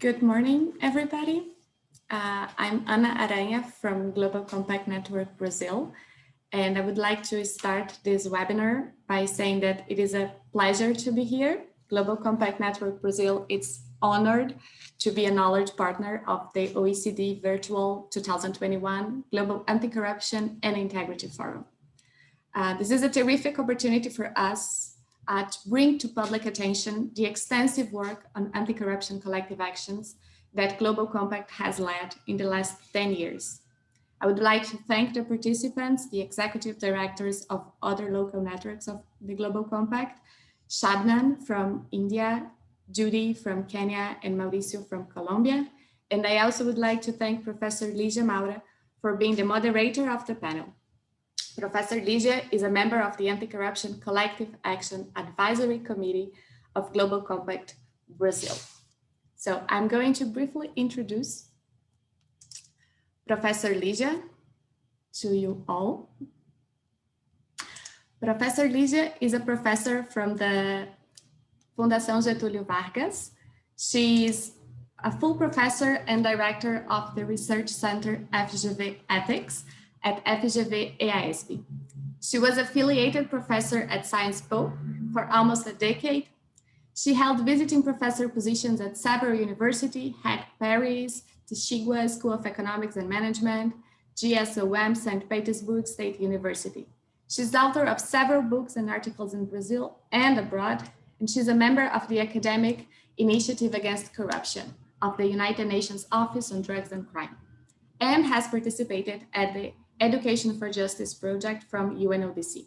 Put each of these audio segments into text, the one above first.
Good morning, everybody. I'm Ana Aranha from Global Compact Network Brazil, and I would like to start this webinar by saying that it is a pleasure to be here. Global Compact Network Brazil is honored to be a knowledge partner of the OECD Virtual 2021 Global Anti-Corruption and Integrity Forum. This is a terrific opportunity for us to bring to public attention the extensive work on anti-corruption collective actions that Global Compact has led in the last 10 years. I would like to thank the participants, the executive directors of other local networks of the Global Compact, Shabnan from India, Judy from Kenya, and Mauricio from Colombia. And I also would like to thank Professor Lígia Maura for being the moderator of the panel. Professor Lígia is a member of the Anti-Corruption Collective Action Advisory Committee of Global Compact Brazil. So I'm going to briefly introduce Professor Lígia to you all. Professor Lígia is a professor from the Fundação Getúlio Vargas. She is a full professor and director of the Research Center FGV Ethics at FGV EASP. She was affiliated professor at Science Po for almost a decade. She held visiting professor positions at several universities, had Paris, Tishigua School of Economics and Management, GSOM St. Petersburg State University. She's author of several books and articles in Brazil and abroad, and she's a member of the Academic Initiative Against Corruption of the United Nations Office on Drugs and Crime, and has participated at the Education for Justice project from UNODC.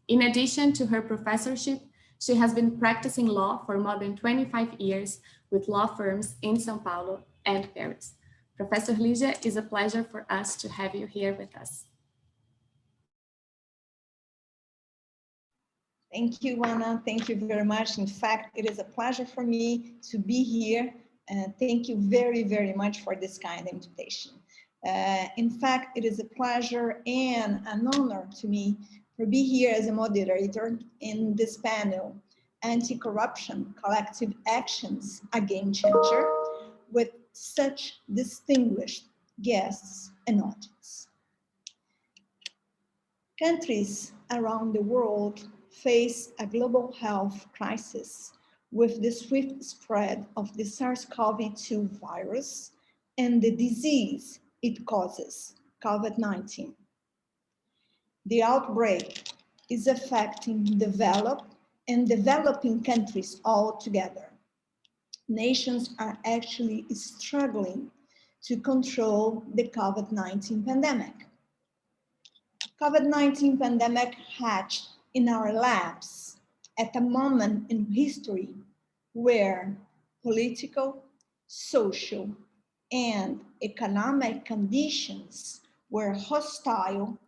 In addition to her professorship, she has been practicing law for more than 25 years with law firms in São Paulo and Paris. Professor Lígia, it's a pleasure for us to have you here with us. Thank you, Ana. Thank you very much. In fact, it is a pleasure for me to be here. Thank you very, very much for this kind invitation. In fact, it is a pleasure and an honor to me to be here as a moderator in this panel, Anti-Corruption Collective Actions, a Game Changer, with such distinguished guests and audience. Countries around the world face a global health crisis with the swift spread of the SARS-CoV-2 virus and the disease it causes, COVID-19. The outbreak is affecting developed and developing countries altogether. Nations are actually struggling to control the COVID-19 pandemic. COVID-19 pandemic hatched in our labs at a moment in history where political, social, and economic conditions were hostile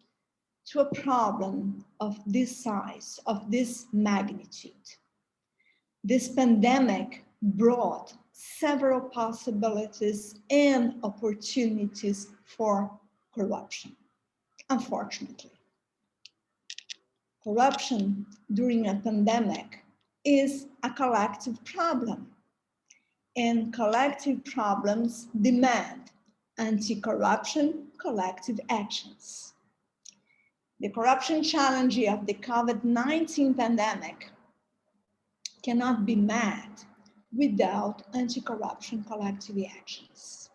to a problem of this size, of this magnitude. This pandemic brought several possibilities and opportunities for corruption, unfortunately. Corruption during a pandemic is a collective problem, and collective problems demand anti-corruption collective actions. The corruption challenge of the COVID-19 pandemic cannot be met without anti-corruption collective actions.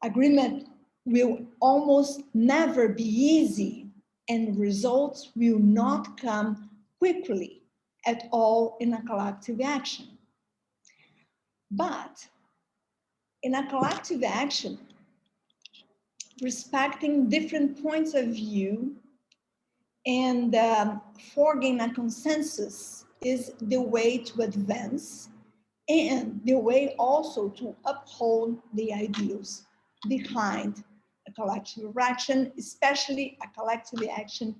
Agreement will almost never be easy, and results will not come quickly at all in a collective action. But in a collective action, respecting different points of view and forging a consensus is the way to advance and the way also to uphold the ideals behind a collective action, especially a collective action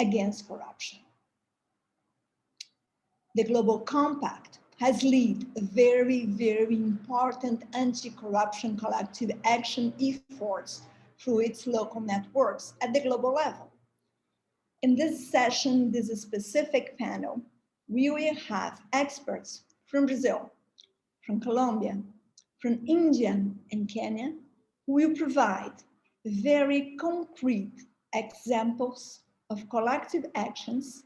against corruption. The Global Compact has led a very, very important anti-corruption collective action efforts through its local networks at the global level. In this session, this specific panel, we will have experts from Brazil, from Colombia, from India and Quênia, who will provide very concrete examples of collective actions,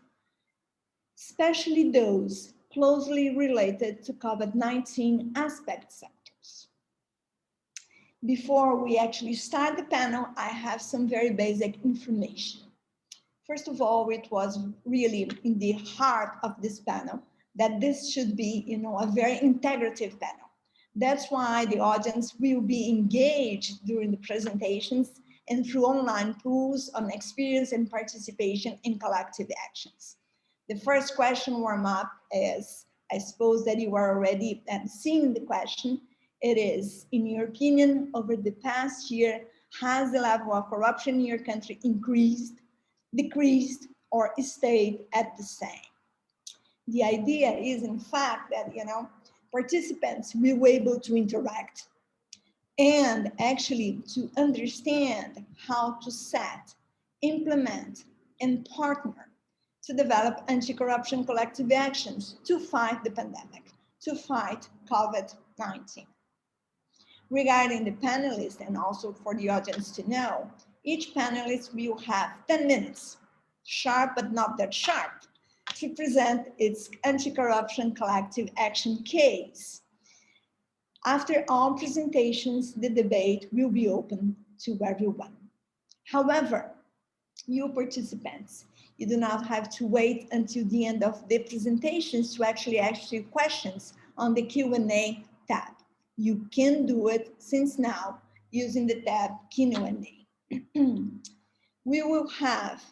especially those closely related to COVID-19 aspect sectors. Before we actually start the panel, I have some very basic information. First of all, it was really in the heart of this panel that this should be, a very integrative panel. That's why the audience will be engaged during the presentations and through online tools on experience and participation in collective actions. The first question warm-up is, I suppose that you are already seeing the question. It is, in your opinion, over the past year, has the level of corruption in your country increased, decreased, or stayed at the same? The idea is, in fact, that, participants will be able to interact and actually to understand how to set, implement, and partner to develop anti-corruption collective actions to fight the pandemic, to fight COVID-19. Regarding the panelists, and also for the audience to know, each panelist will have 10 minutes, sharp but not that sharp, to present its anti-corruption collective action case. After all presentations, the debate will be open to everyone. However, you participants, you do not have to wait until the end of the presentations to actually ask you questions on the Q&A tab. You can do it since now using the tab Q&A. We will have,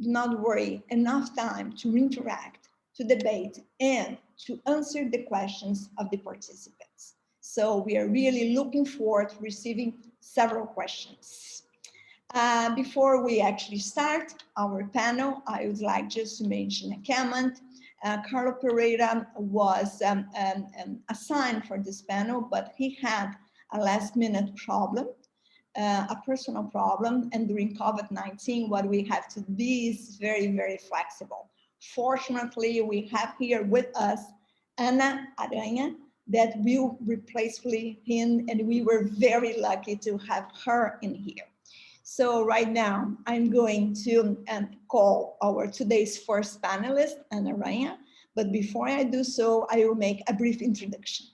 do not worry, enough time to interact, to debate, and to answer the questions of the participants. So we are really looking forward to receiving several questions. Before we actually start our panel, I would like just to mention a comment. Carlo Pereira was assigned for this panel, but he had a last-minute problem, a personal problem, and during COVID-19, what we have to be is very, very flexible. Fortunately, we have here with us Ana Aranha, that will replace him, and we were very lucky to have her in here. So right now, I'm going to call our today's first panelist, Ana Aranha, but before I do so, I will make a brief introduction.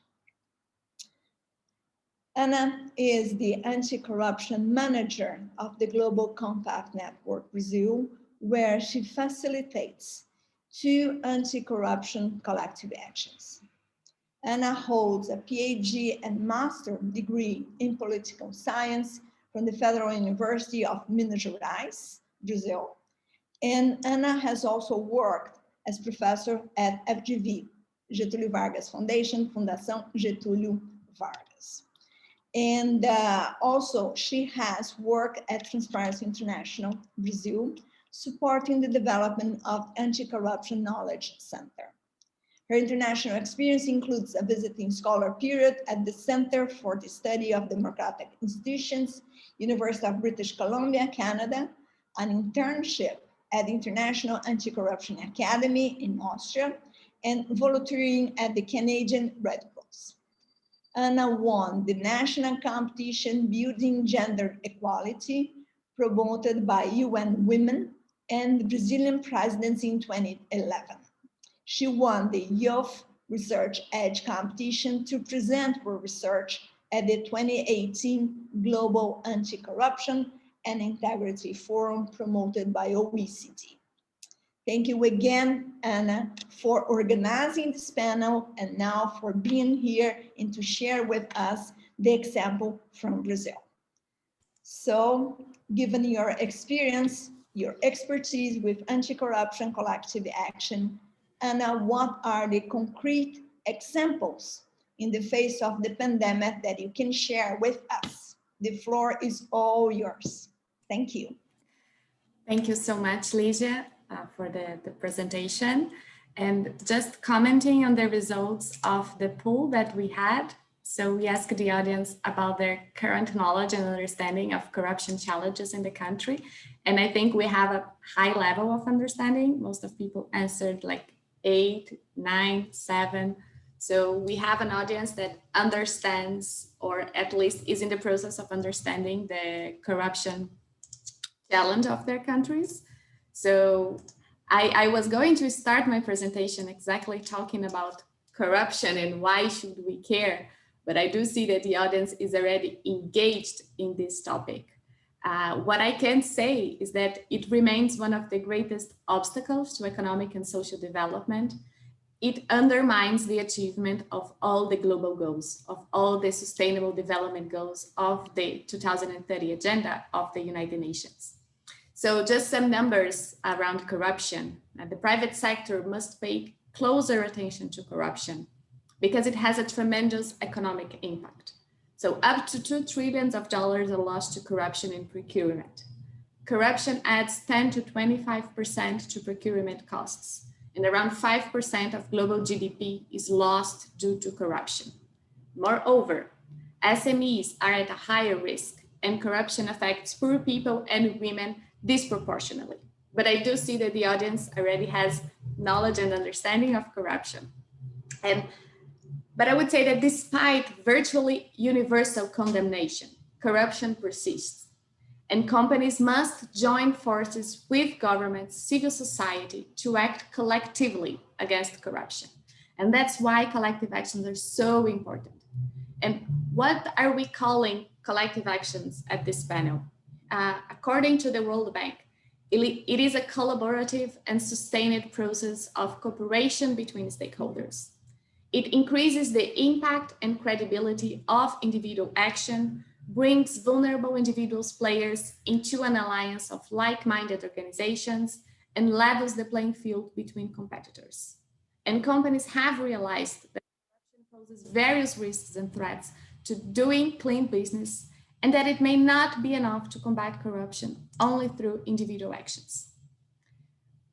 Ana is the anti-corruption manager of the Global Compact Network Brazil, where she facilitates 2 anti-corruption collective actions. Ana holds a PhD and master degree in political science from the Federal University of Minas Gerais, Brazil. And Ana has also worked as professor at FGV, Getúlio Vargas Foundation, Fundação Getúlio Vargas. And also she has worked at Transparency International Brazil, supporting the development of Anti-Corruption Knowledge Center. Her international experience includes a visiting scholar period at the Center for the Study of Democratic Institutions, University of British Columbia, Canada, an internship at the International Anti-Corruption Academy in Austria, and volunteering at the Canadian Red Cross. Ana won the national competition Building Gender Equality, promoted by UN Women and the Brazilian presidency in 2011. She won the Youth Research Edge competition to present her research at the 2018 Global Anti-Corruption and Integrity Forum promoted by OECD. Thank you again, Ana, for organizing this panel and now for being here and to share with us the example from Brazil. So, given your experience, your expertise with anti-corruption collective action, Ana, what are the concrete examples in the face of the pandemic that you can share with us? The floor is all yours. Thank you. Thank you so much, Lígia, for the presentation. And just commenting on the results of the poll that we had. So we asked the audience about their current knowledge and understanding of corruption challenges in the country. And I think we have a high level of understanding. Most of people answered like 8, 9, 7. So we have an audience that understands, or at least is in the process of understanding, the corruption challenge of their countries. So I was going to start my presentation exactly talking about corruption and why should we care, but I do see that the audience is already engaged in this topic. What I can say is that it remains one of the greatest obstacles to economic and social development. It undermines the achievement of all the global goals, of all the sustainable development goals of the 2030 agenda of the United Nations. So just some numbers around corruption. The private sector must pay closer attention to corruption because it has a tremendous economic impact. So up to $2 trillion are lost to corruption in procurement. Corruption adds 10 to 25% to procurement costs, and around 5% of global GDP is lost due to corruption. Moreover, SMEs are at a higher risk, and corruption affects poor people and women disproportionately. But I do see that the audience already has knowledge and understanding of corruption. But I would say that despite virtually universal condemnation, corruption persists. And companies must join forces with governments, civil society to act collectively against corruption. And that's why collective actions are so important. And what are we calling collective actions at this panel? According to the World Bank, it is a collaborative and sustained process of cooperation between stakeholders. It increases the impact and credibility of individual action, brings vulnerable individuals, players into an alliance of like-minded organizations, and levels the playing field between competitors. And companies have realized that corruption poses various risks and threats to doing clean business, and that it may not be enough to combat corruption only through individual actions.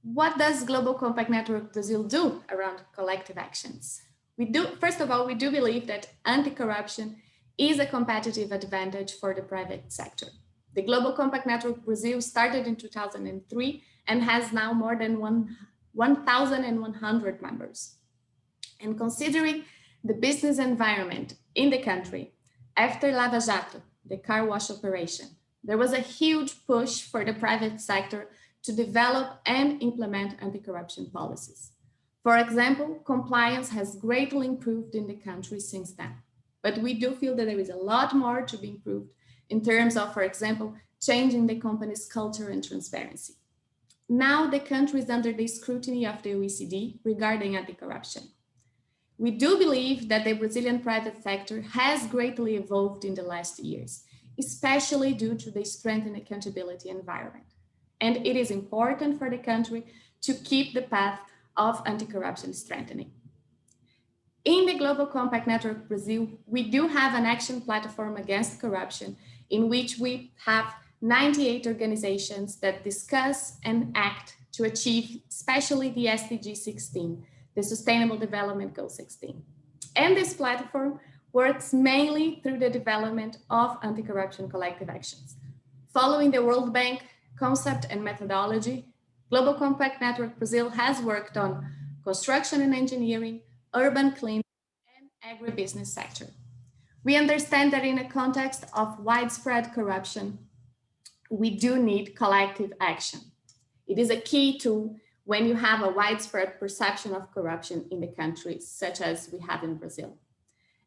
What does Global Compact Network Brazil do around collective actions? First of all, we do believe that anti-corruption is a competitive advantage for the private sector. The Global Compact Network Brazil started in 2003 and has now more than 1,100 members. And considering the business environment in the country, after Lava Jato, the car wash operation, there was a huge push for the private sector to develop and implement anti-corruption policies. For example, compliance has greatly improved in the country since then. But we do feel that there is a lot more to be improved in terms of, for example, changing the company's culture and transparency. Now the country is under the scrutiny of the OECD regarding anti-corruption. We do believe that the Brazilian private sector has greatly evolved in the last years, especially due to the strengthened accountability environment. And it is important for the country to keep the path of anti-corruption strengthening. In the Global Compact Network Brazil, we do have an action platform against corruption in which we have 98 organizations that discuss and act to achieve especially the SDG 16, the Sustainable Development Goal 16. And this platform works mainly through the development of anti-corruption collective actions. Following the World Bank concept and methodology, Global Compact Network Brazil has worked on construction and engineering, urban cleaning, and agribusiness sector. We understand that in a context of widespread corruption, we do need collective action. It is a key tool when you have a widespread perception of corruption in the country, such as we have in Brazil.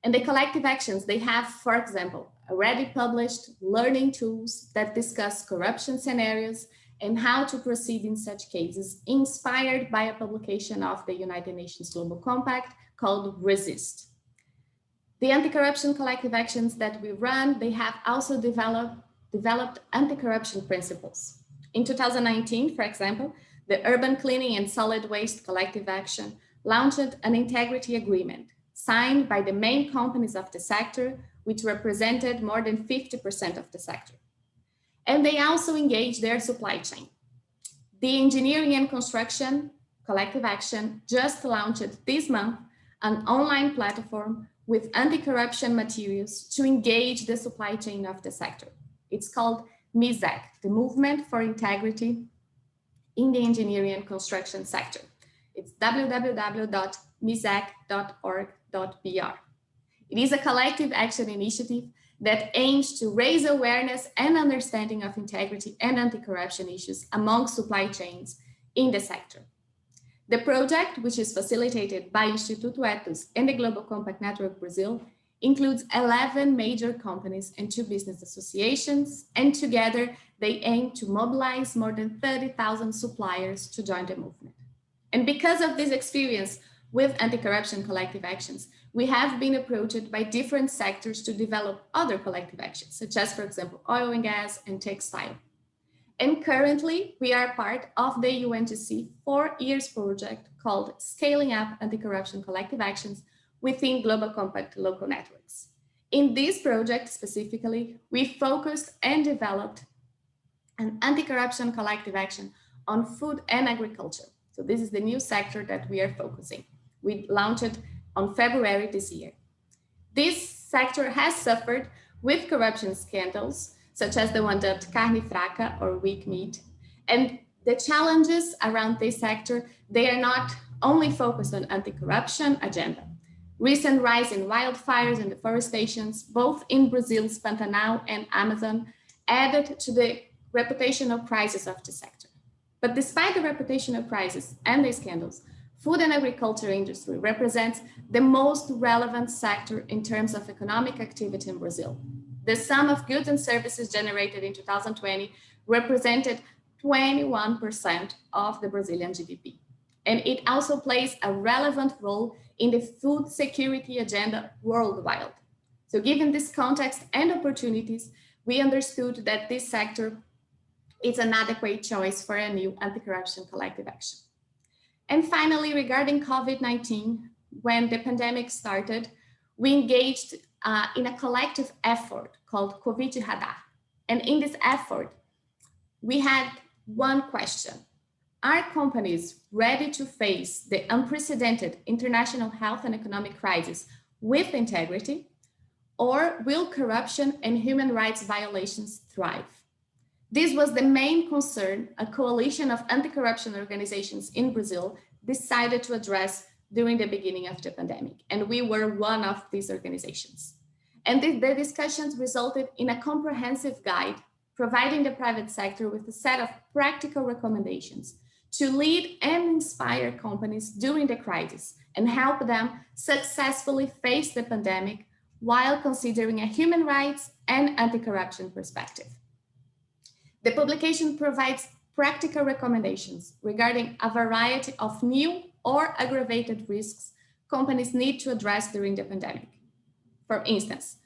And the collective actions, they have, for example, already published learning tools that discuss corruption scenarios and how to proceed in such cases, inspired by a publication of the United Nations Global Compact called Resist. The anti-corruption collective actions that we run, they have also developed anti-corruption principles. In 2019, for example, the Urban Cleaning and Solid Waste Collective Action launched an integrity agreement signed by the main companies of the sector, which represented more than 50% of the sector. And they also engaged their supply chain. The Engineering and Construction Collective Action just launched this month an online platform with anti-corruption materials to engage the supply chain of the sector. It's called MISEC, the Movement for Integrity in the Engineering and Construction Sector. It's www.misec.org.br. convidou.br. It is a collective action initiative that aims to raise awareness and understanding of integrity and anti-corruption issues among supply chains in the sector. The project, which is facilitated by Instituto Etos and the Global Compact Network Brazil, includes 11 major companies and 2 business associations, and together they aim to mobilize more than 30,000 suppliers to join the movement. And because of this experience with anti-corruption collective actions, we have been approached by different sectors to develop other collective actions, such as, for example, oil and gas and textile. And currently, we are part of the UNGC 4 years project called Scaling Up Anti-Corruption Collective Actions within Global Compact local networks. In this project specifically, we focused and developed an anti-corruption collective action on food and agriculture. So this is the new sector that we are focusing. We launched it on February this year. This sector has suffered with corruption scandals, such as the one dubbed carne fraca or weak meat. And the challenges around this sector, they are not only focused on anti-corruption agenda. Recent rise in wildfires and deforestations, both in Brazil's Pantanal and Amazon, added to the reputational crisis of the sector. But despite the reputational crisis and the scandals, food and agriculture industry represents the most relevant sector in terms of economic activity in Brazil. The sum of goods and services generated in 2020 represented 21% of the Brazilian GDP. And it also plays a relevant role in the food security agenda worldwide. So given this context and opportunities, we understood that this sector is an adequate choice for a new anti-corruption collective action. And finally, regarding COVID-19, when the pandemic started, we engaged in a collective effort called COVID Radar. And in this effort, we had one question. Are companies ready to face the unprecedented international health and economic crisis with integrity? Or will corruption and human rights violations thrive? This was the main concern a coalition of anti-corruption organizations in Brazil decided to address during the beginning of the pandemic. And we were one of these organizations. And the discussions resulted in a comprehensive guide providing the private sector with a set of practical recommendations to lead and inspire companies during the crisis and help them successfully face the pandemic while considering a human rights and anti-corruption perspective. The publication provides practical recommendations regarding a variety of new or aggravated risks companies need to address during the pandemic. For instance,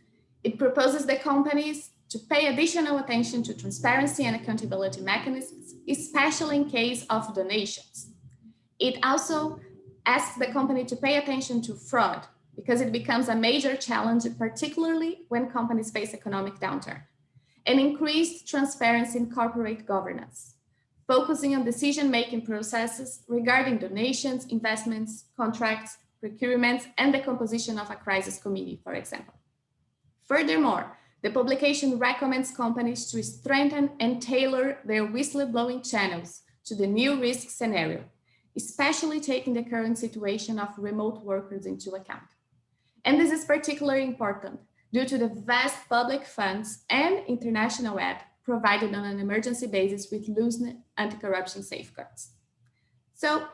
it proposes the companies to pay additional attention to transparency and accountability mechanisms, especially in case of donations. It also asks the company to pay attention to fraud because it becomes a major challenge, particularly when companies face economic downturn, and increased transparency in corporate governance, focusing on decision-making processes regarding donations, investments, contracts, procurements, and the composition of a crisis committee, for example. Furthermore, the publication recommends companies to strengthen and tailor their whistleblowing channels to the new risk scenario, especially taking the current situation of remote workers into account. And this is particularly important due to the vast public funds and international aid provided on an emergency basis with loose anti-corruption safeguards. So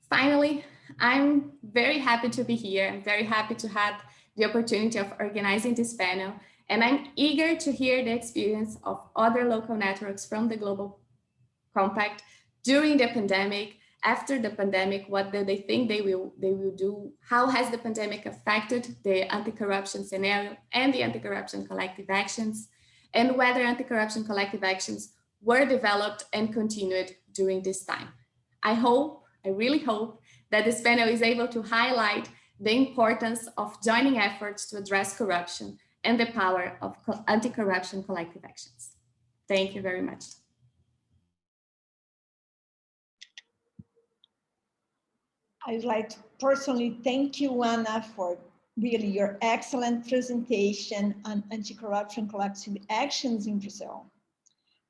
finally, I'm very happy to be here. I'm very happy to have the opportunity of organizing this panel. And I'm eager to hear the experience of other local networks from the Global Compact during the pandemic, after the pandemic, what do they think they will do? How has the pandemic affected the anti-corruption scenario and the anti-corruption collective actions, and whether anti-corruption collective actions were developed and continued during this time. I really hope that this panel is able to highlight the importance of joining efforts to address corruption and the power of anti-corruption collective actions. Thank you very much. I'd like to personally thank you, Anna, for really your excellent presentation on anti-corruption collective actions in Brazil.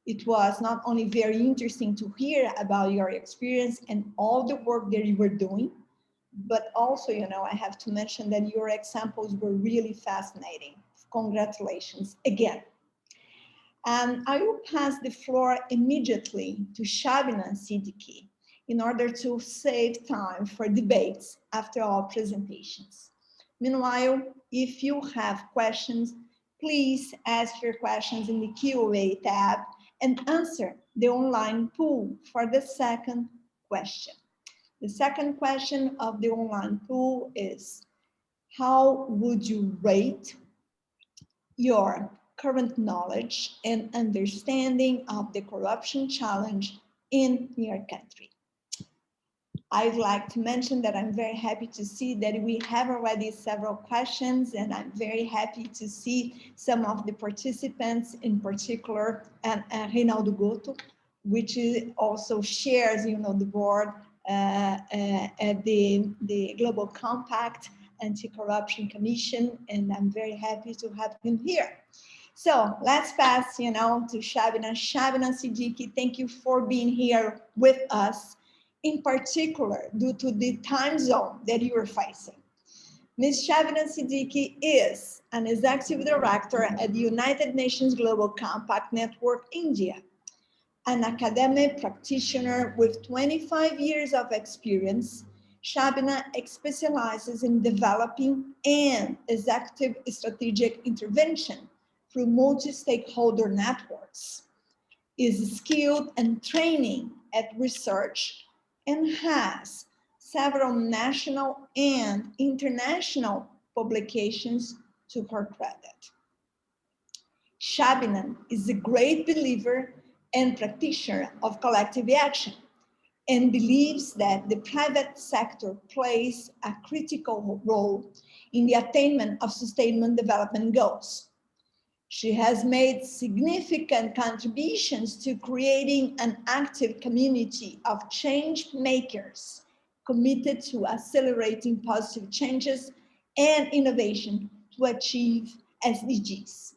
It was not only very interesting to hear about your experience and all the work that you were doing, but also, I have to mention that your examples were really fascinating. Congratulations again. And I will pass the floor immediately to Shabina Siddiqui in order to save time for debates after our presentations. Meanwhile, if you have questions, please ask your questions in the Q&A tab and answer the online poll for the second question. The second question of the online poll is, how would you rate your current knowledge and understanding of the corruption challenge in your country? I'd like to mention that I'm very happy to see that we have already several questions, and I'm very happy to see some of the participants, in particular, Reinaldo Goto, which also shares, the board at the Global Compact Anti-Corruption Commission, and I'm very happy to have him here. So let's pass, to Shabina. Shabina Siddiqui, thank you for being here with us, in particular due to the time zone that you are facing. Ms. Shabina Siddiqui is an executive director at the United Nations Global Compact Network, India, an academic practitioner with 25 years of experience. Shabina specializes in developing and executive strategic intervention through multi-stakeholder networks, is skilled and training at research, and has several national and international publications to her credit. Shabina is a great believer and practitioner of collective action, and believes that the private sector plays a critical role in the attainment of sustainable development goals. She has made significant contributions to creating an active community of change makers committed to accelerating positive changes and innovation to achieve SDGs.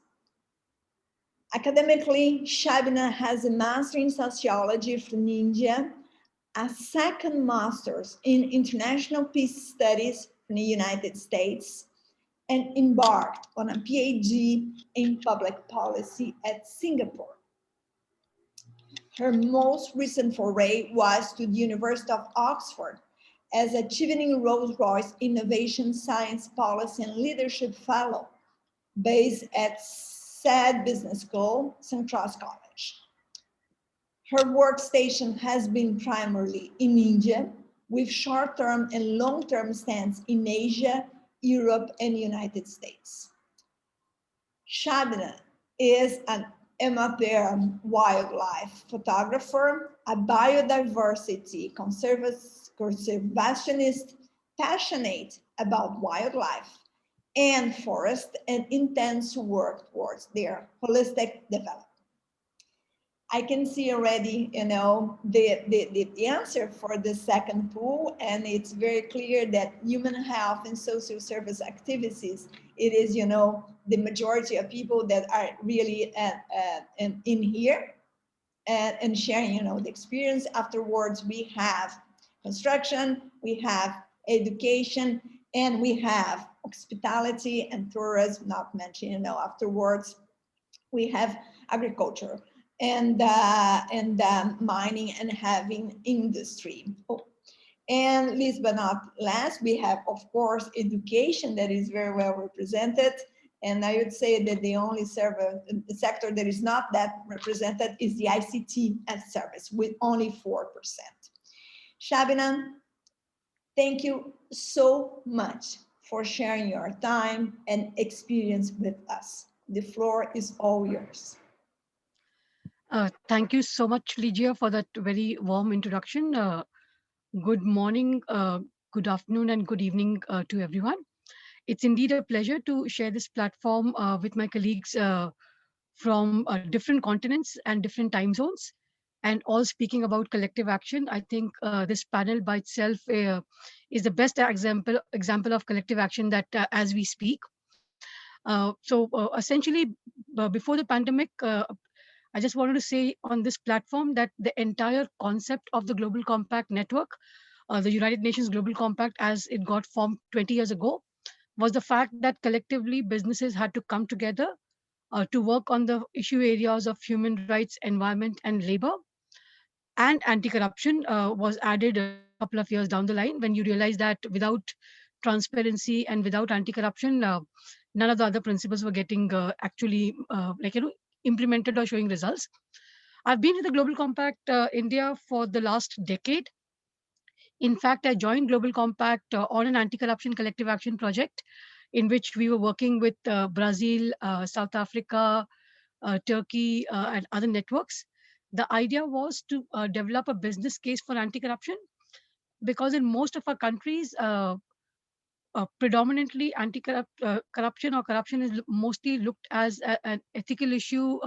Academically, Shabina has a master in sociology from India, a second master's in international peace studies from the United States, and embarked on a PhD in public policy at Singapore. Her most recent foray was to the University of Oxford as a Chevening Rolls-Royce Innovation, Science, Policy and Leadership Fellow, based at said business school, St. Charles College. Her workstation has been primarily in India, with short-term and long-term stints in Asia, Europe, and the United States. Shabina is an amateur wildlife photographer, a biodiversity conservationist, passionate about wildlife and forest, and intends to work towards their holistic development. I can see already, the answer for the second pool, and it's very clear that human health and social service activities, it is, the majority of people that are really in here and sharing, the experience. Afterwards, we have construction, we have education, and we have hospitality and tourism, not mentioned, afterwards, we have agriculture and mining and heavy industry. Oh. And last but not last, we have, of course, education that is very well represented. And I would say that the only sector that is not that represented is the ICT as service, with only 4%. Shabina, thank you so much for sharing your time and experience with us. The floor is all yours. Thank you so much, Ligia, for that very warm introduction. Good morning, good afternoon, and good evening to everyone. It's indeed a pleasure to share this platform with my colleagues from different continents and different time zones, and all speaking about collective action. I think this panel by itself is the best example of collective action that as we speak. Essentially, before the pandemic, I just wanted to say on this platform that the entire concept of the Global Compact Network the United Nations Global Compact as it got formed 20 years ago was the fact that collectively businesses had to come together to work on the issue areas of human rights, environment, and labor. And anti-corruption was added a couple of years down the line when you realize that without transparency and without anti-corruption, none of the other principles were getting actually implemented or showing results. I've been with the Global Compact India for the last decade. In fact, I joined Global Compact on an anti-corruption collective action project in which we were working with Brazil, South Africa, Turkey, and other networks. The idea was to develop a business case for anti-corruption because in most of our countries, predominantly anti-corruption or corruption is mostly looked as an ethical issue.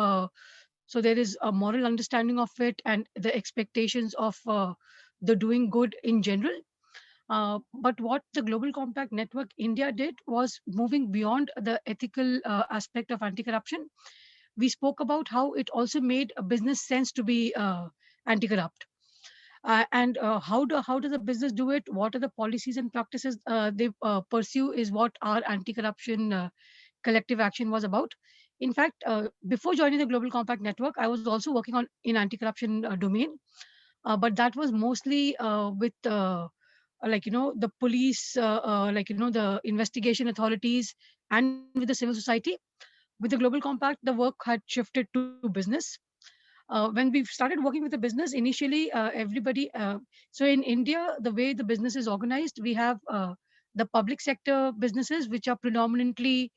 So there is a moral understanding of it and the expectations of the doing good in general. But what the Global Compact Network India did was moving beyond the ethical aspect of anti-corruption. We spoke about how it also made a business sense to be anti-corrupt. And how does a business do it? What are the policies and practices they pursue is what our anti-corruption collective action was about. In fact, before joining the Global Compact Network, I was also working on in anti-corruption domain, but that was mostly with the police, the investigation authorities, and with the civil society. With the Global Compact, the work had shifted to business. When we started working with the business, initially so in India, the way the business is organized, we have the public sector businesses, which are predominantly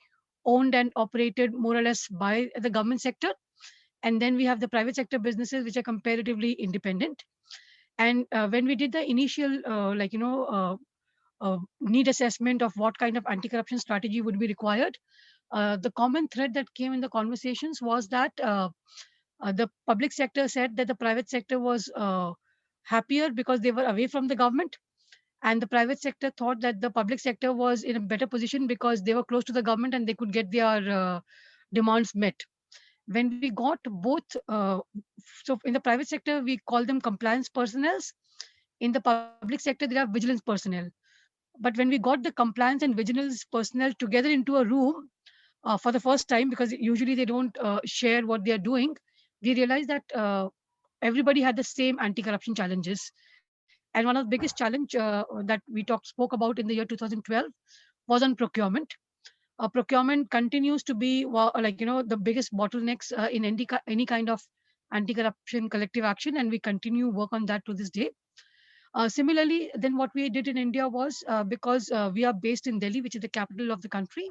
owned and operated more or less by the government sector. And then we have the private sector businesses, which are comparatively independent. And when we did the initial, need assessment of what kind of anti-corruption strategy would be required, the common thread that came in the conversations was that the public sector said that the private sector was happier because they were away from the government, and the private sector thought that the public sector was in a better position because they were close to the government and they could get their demands met. When we got both, so in the private sector, we call them compliance personnel. In the public sector, there are vigilance personnel. But when we got the compliance and vigilance personnel together into a room for the first time, because usually they don't share what they are doing, we realized that everybody had the same anti-corruption challenges. And one of the biggest challenge that we spoke about in the year 2012 was on procurement. Procurement continues to be the biggest bottlenecks in any kind of anti-corruption collective action, and we continue work on that to this day. Similarly, then what we did in India was because we are based in Delhi, which is the capital of the country,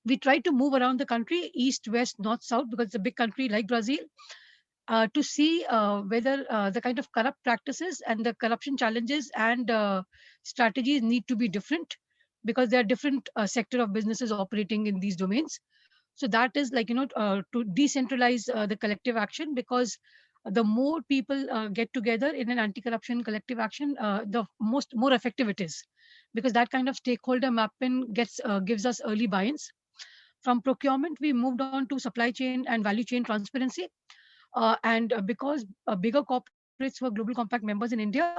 we tried to move around the country, east, west, north, south, because it's a big country like Brazil, to see whether the kind of corrupt practices and the corruption challenges and strategies need to be different, because there are different sector of businesses operating in these domains. So that is to decentralize the collective action, because the more people get together in an anti-corruption collective action, the more effective it is, because that kind of stakeholder mapping gives us early buy-ins. From procurement, we moved on to supply chain and value chain transparency. And because bigger corporates were Global Compact members in India,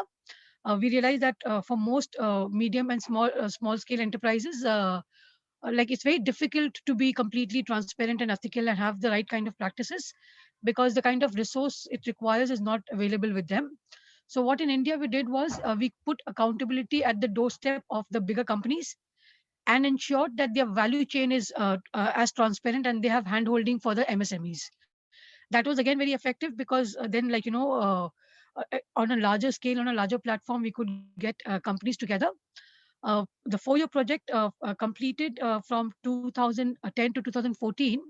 we realized that for most medium and small scale enterprises, it's very difficult to be completely transparent and ethical and have the right kind of practices, because the kind of resource it requires is not available with them. So what in India we did was we put accountability at the doorstep of the bigger companies and ensured that their value chain is as transparent, and they have handholding for the MSMEs. That was again very effective, because then on a larger scale, on a larger platform, we could get companies together. The 4-year project completed from 2010 to 2014.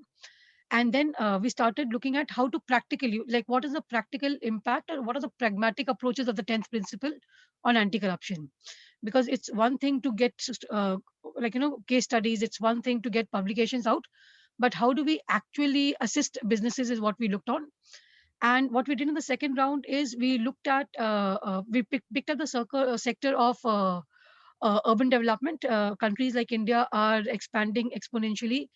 And then we started looking at how to practically, what is the practical impact or what are the pragmatic approaches of the 10th principle on anti-corruption. Because it's one thing to get case studies, it's one thing to get publications out, but how do we actually assist businesses is what we looked on. And what we did in the second round is we looked at, we picked up the sector of urban development. Countries like India are expanding exponentially.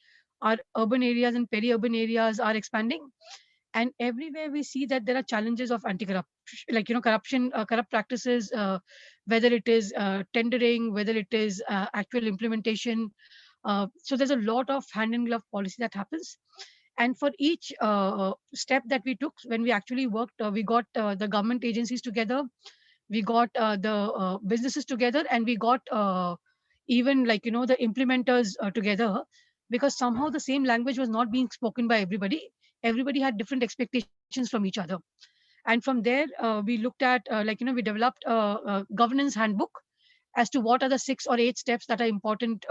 Our urban areas and peri-urban areas are expanding. And everywhere we see that there are challenges of corrupt practices, whether it is tendering, whether it is actual implementation. So there's a lot of hand in glove policy that happens. And for each step that we took, when we actually worked, we got the government agencies together, we got the businesses together, and we got even the implementers together, because somehow the same language was not being spoken by everybody. Everybody had different expectations from each other. And from there, we looked at, we developed a governance handbook as to what are the 6 or 8 steps that are important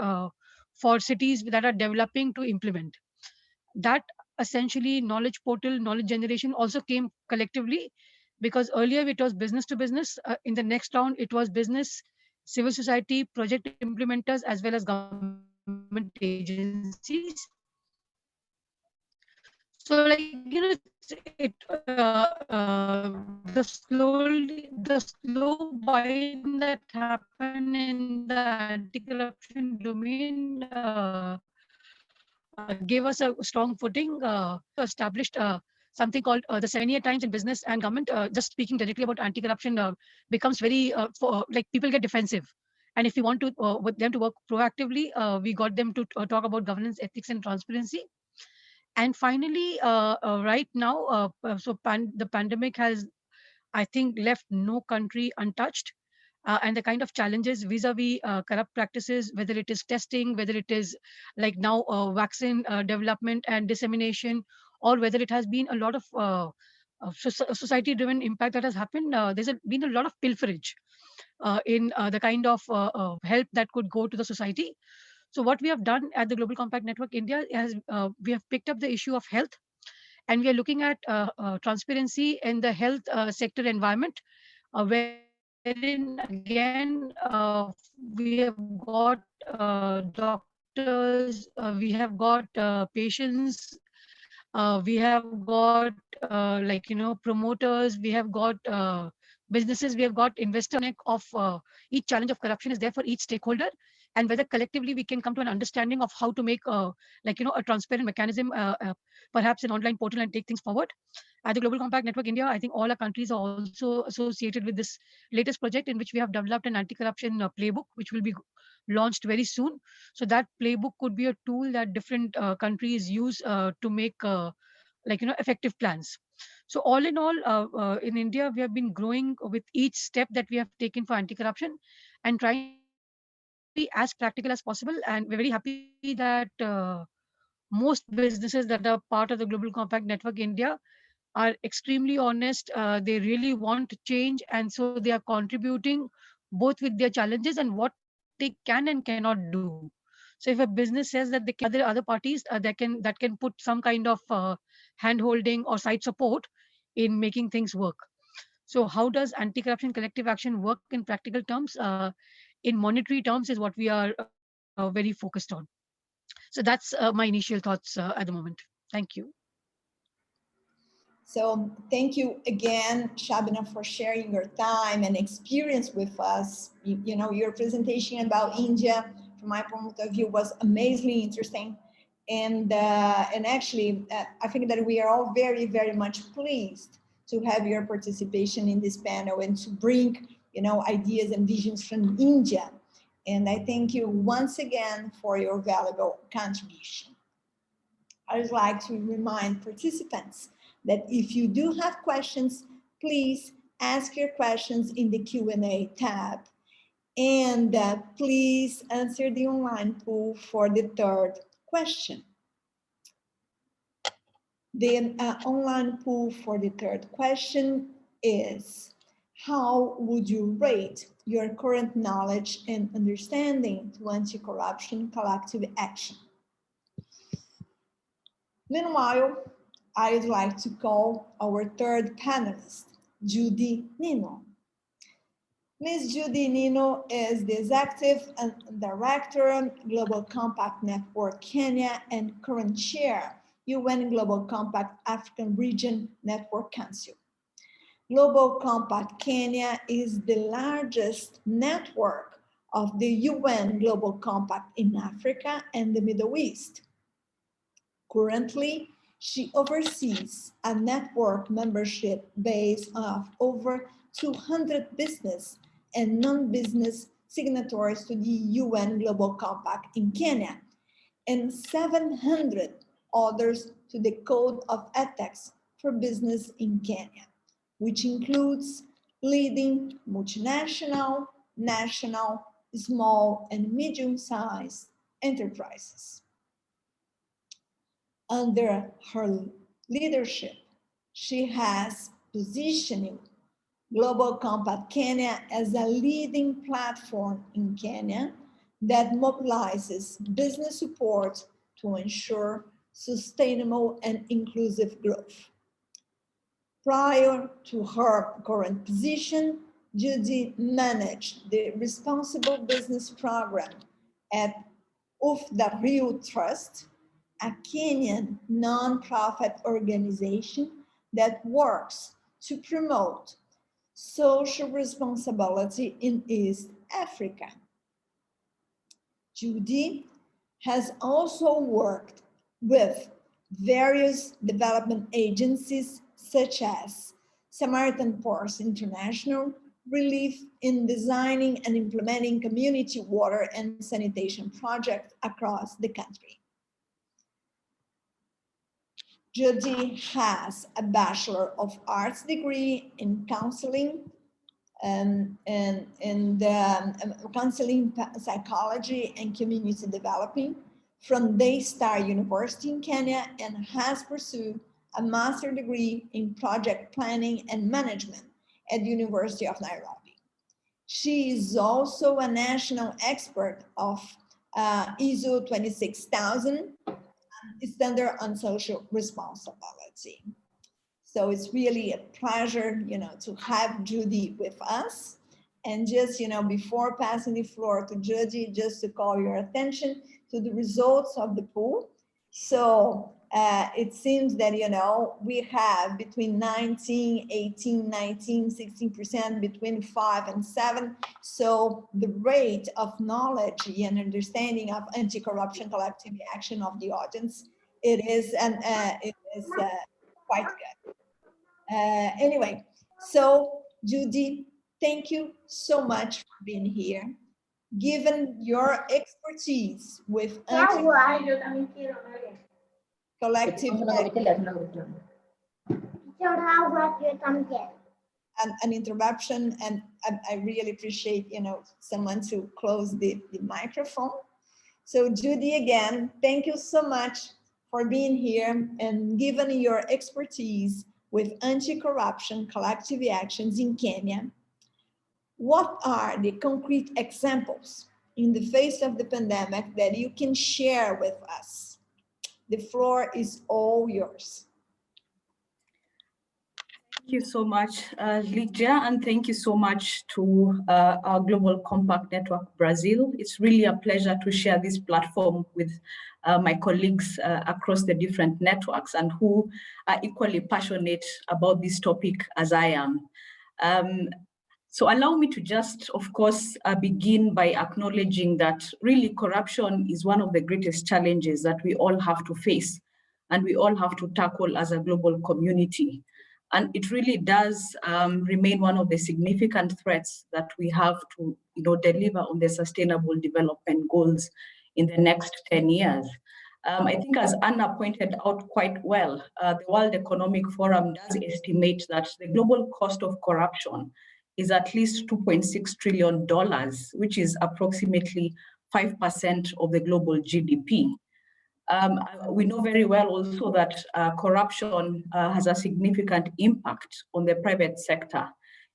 for cities that are developing to implement. That essentially knowledge portal, knowledge generation also came collectively, because earlier it was business to business. In the next round, it was business, civil society, project implementers, as well as government agencies. So, the slow bind that happened in the anti-corruption domain gave us a strong footing. Established something called the 7-year times in business and government. Just speaking directly about anti-corruption becomes very people get defensive. And if we want to with them to work proactively, we got them to talk about governance, ethics, and transparency. And finally, right now, the pandemic has, I think, left no country untouched. And the kind of challenges vis-a-vis corrupt practices, whether it is testing, whether it is like now vaccine development and dissemination, or whether it has been a lot of society-driven impact that has happened, been a lot of pilferage in the kind of help that could go to the society. So what we have done at the Global Compact Network India is we have picked up the issue of health, and we are looking at transparency in the health sector environment, wherein again we have got doctors, we have got patients, we have got promoters, we have got businesses, we have got investors. Of each challenge of corruption is there for each stakeholder, and whether collectively we can come to an understanding of how to make a transparent mechanism, perhaps an online portal, and take things forward. At the Global Compact Network India, I think all our countries are also associated with this latest project, in which we have developed an anti-corruption playbook, which will be launched very soon. So that playbook could be a tool that different countries use to make effective plans. So all in all, in India, we have been growing with each step that we have taken for anti-corruption, and trying to be as practical as possible. And we're very happy that most businesses that are part of the Global Compact Network India are extremely honest. They really want change, and so they are contributing both with their challenges and what they can and cannot do. So if a business says that they can, other parties that can put some kind of hand holding or side support in making things work. So how does anti-corruption collective action work in practical terms? In monetary terms is what we are very focused on. So that's my initial thoughts at the moment. Thank you. So thank you again, Shabana, for sharing your time and experience with us. You know, your presentation about India, from my point of view, was amazingly interesting. And actually, I think that we are all very, very much pleased to have your participation in this panel and to bring, ideas and visions from India. And I thank you once again for your valuable contribution. I would like to remind participants that if you do have questions, please ask your questions in the Q&A tab. And please answer the online poll for the third question. The online poll for the third question is, how would you rate your current knowledge and understanding to anti-corruption collective action? Meanwhile, I would like to call our third panelist, Judy Nino. Ms. Judy Nino is the Executive and Director, Global Compact Network Kenya, and current chair, UN Global Compact African Region Network Council. Global Compact Kenya is the largest network of the UN Global Compact in Africa and the Middle East. Currently, She oversees a network membership base of over 200 business and non-business signatories to the UN Global Compact in Kenya, and 700 others to the Code of Ethics for Business in Kenya, which includes leading multinational, national, small, and medium-sized enterprises. Under her leadership, she has positioned Global Compact Kenya as a leading platform in Kenya that mobilizes business support to ensure sustainable and inclusive growth. Prior to her current position, Judy managed the Responsible Business Program at Rio Trust, a Kenyan nonprofit organization that works to promote social responsibility in East Africa. Judy has also worked with various development agencies such as Samaritan Purse International, Relief in designing and implementing community water and sanitation projects across the country. Judy has a Bachelor of Arts degree in counseling counseling, psychology, and community development from Daystar University in Kenya, and has pursued a master's degree in project planning and management at the University of Nairobi. She is also a national expert of ISO 26000 standard on social responsibility. So it's really a pleasure, to have Judy with us. And just, before passing the floor to Judy, just to call your attention to the results of the poll. So it seems that, we have between 19, 18, 19, 16%, between 5 and 7. So the rate of knowledge and understanding of anti-corruption collective action of the audience, it is quite good. Anyway, so Judy, thank you so much for being here. Given your expertise with collective an interruption, and I really appreciate, someone to close the microphone. So Judy, again, thank you so much for being here and given your expertise with anti-corruption collective actions in Kenya. What are the concrete examples in the face of the pandemic that you can share with us? The floor is all yours. Thank you so much, Lydia, and thank you so much to our Global Compact Network Brazil. It's really a pleasure to share this platform with my colleagues across the different networks and who are equally passionate about this topic as I am. So allow me to just, of course, begin by acknowledging that really corruption is one of the greatest challenges that we all have to face and we all have to tackle as a global community. And it really does remain one of the significant threats that we have to deliver on the sustainable development goals in the next 10 years. I think as Anna pointed out quite well, the World Economic Forum does estimate that the global cost of corruption is at least $2.6 trillion, which is approximately 5% of the global GDP. We know very well also that corruption has a significant impact on the private sector,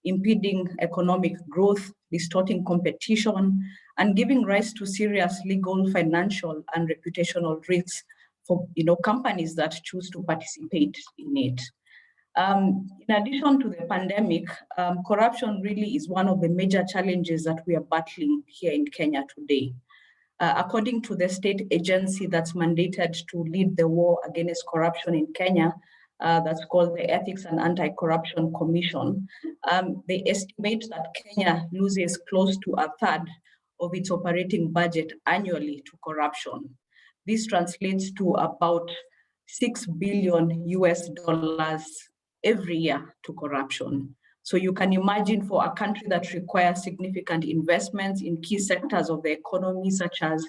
impeding economic growth, distorting competition, and giving rise to serious legal, financial, and reputational risks for companies that choose to participate in it. In addition to the pandemic, corruption really is one of the major challenges that we are battling here in Kenya today. According to the state agency that's mandated to lead the war against corruption in Kenya, that's called the Ethics and Anti-Corruption Commission, they estimate that Kenya loses close to a third of its operating budget annually to corruption. This translates to about $6 billion every year to corruption. So you can imagine for a country that requires significant investments in key sectors of the economy, such as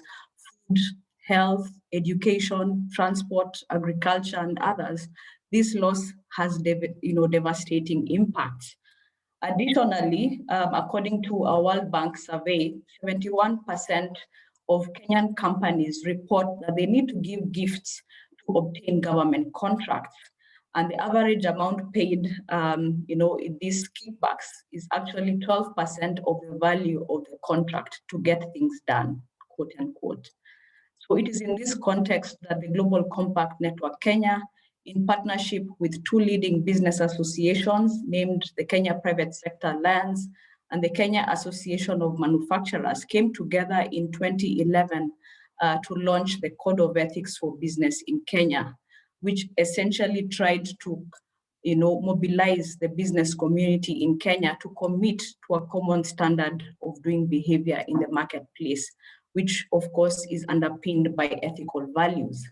food, health, education, transport, agriculture, and others, this loss has devastating impacts. Additionally, according to a World Bank survey, 71% of Kenyan companies report that they need to give gifts to obtain government contracts. And the average amount paid, in these kickbacks is actually 12% of the value of the contract to get things done, quote unquote. So it is in this context that the Global Compact Network Kenya, in partnership with two leading business associations named the Kenya Private Sector Alliance and the Kenya Association of Manufacturers, came together in 2011 to launch the Code of Ethics for Business in Kenya, which essentially tried to mobilize the business community in Kenya to commit to a common standard of doing behavior in the marketplace, which of course is underpinned by ethical values.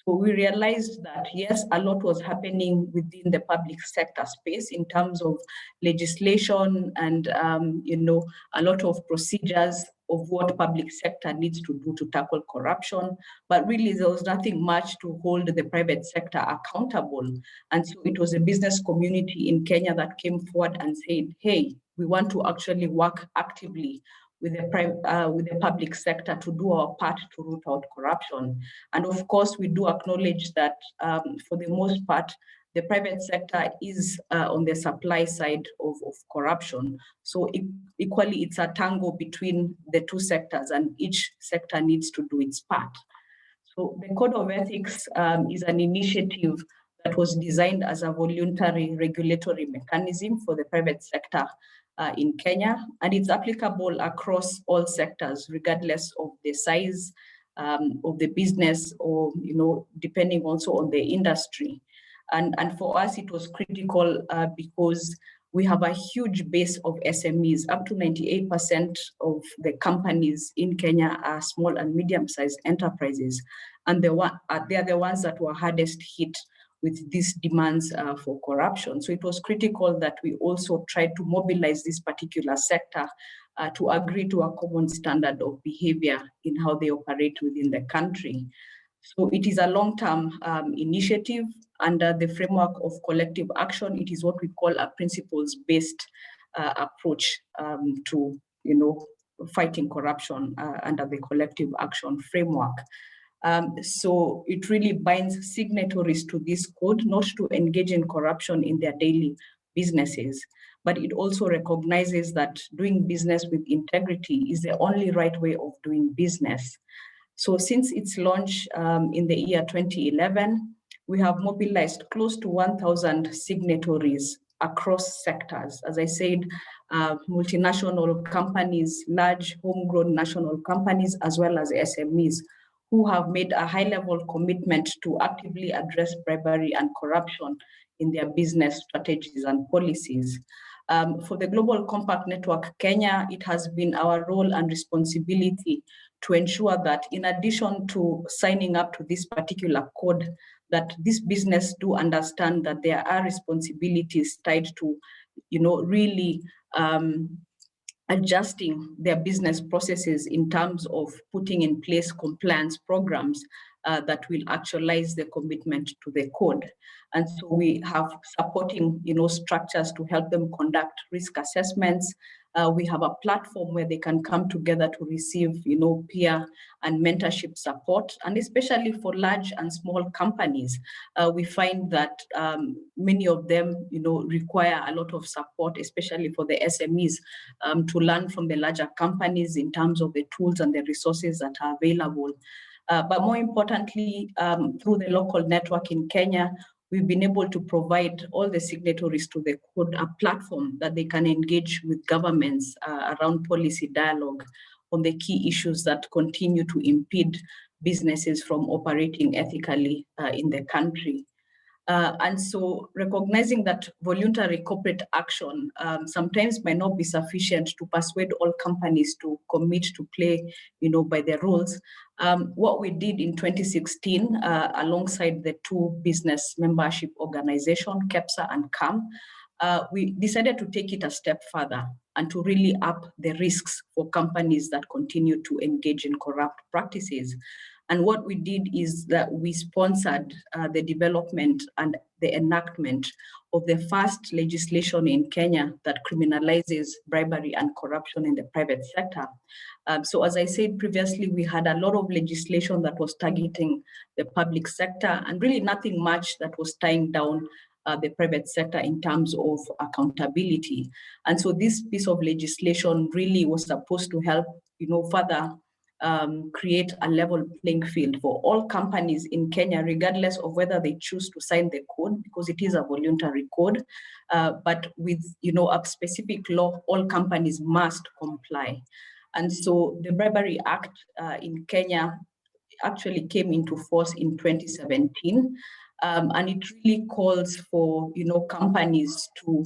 So we realized that, yes, a lot was happening within the public sector space in terms of legislation and, a lot of procedures of what public sector needs to do to tackle corruption. But really, there was nothing much to hold the private sector accountable. And so it was a business community in Kenya that came forward and said, hey, we want to actually work actively with the public sector to do our part to root out corruption. And of course, we do acknowledge that for the most part, the private sector is on the supply side of corruption. So equally, it's a tango between the two sectors, and each sector needs to do its part. So the Code of Ethics is an initiative that was designed as a voluntary regulatory mechanism for the private sector in Kenya, and it's applicable across all sectors, regardless of the size of the business, or depending also on the industry. And for us, it was critical because we have a huge base of SMEs. Up to 98% of the companies in Kenya are small and medium-sized enterprises, and they are the ones that were hardest hit with these demands for corruption. So it was critical that we also tried to mobilize this particular sector to agree to a common standard of behavior in how they operate within the country. So it is a long-term initiative under the framework of collective action. It is what we call a principles-based approach to fighting corruption under the collective action framework. So it really binds signatories to this code not to engage in corruption in their daily businesses, but it also recognizes that doing business with integrity is the only right way of doing business. So since its launch in the year 2011, we have mobilized close to 1,000 signatories across sectors. As I said, multinational companies, large homegrown national companies, as well as SMEs, who have made a high-level commitment to actively address bribery and corruption in their business strategies and policies. For the Global Compact Network Kenya, it has been our role and responsibility to ensure that in addition to signing up to this particular code, that this business do understand that there are responsibilities tied to, really adjusting their business processes in terms of putting in place compliance programs that will actualize the commitment to the code. And so we have supporting, structures to help them conduct risk assessments. We have a platform where they can come together to receive, peer and mentorship support. And especially for large and small companies, we find that many of them, require a lot of support, especially for the SMEs, to learn from the larger companies in terms of the tools and the resources that are available. But more importantly, through the local network in Kenya, we've been able to provide all the signatories to the code a platform that they can engage with governments around policy dialogue on the key issues that continue to impede businesses from operating ethically in the country. And so recognizing that voluntary corporate action sometimes might not be sufficient to persuade all companies to commit to play, by the rules. What we did in 2016, alongside the two business membership organizations, KEPSA and CAM, we decided to take it a step further and to really up the risks for companies that continue to engage in corrupt practices. And what we did is that we sponsored the development and the enactment of the first legislation in Kenya that criminalizes bribery and corruption in the private sector. So as I said previously, we had a lot of legislation that was targeting the public sector and really nothing much that was tying down the private sector in terms of accountability. And so this piece of legislation really was supposed to help, further create a level playing field for all companies in Kenya, regardless of whether they choose to sign the code, because it is a voluntary code, but with a specific law, all companies must comply. And so the Bribery Act in Kenya actually came into force in 2017, and it really calls for companies to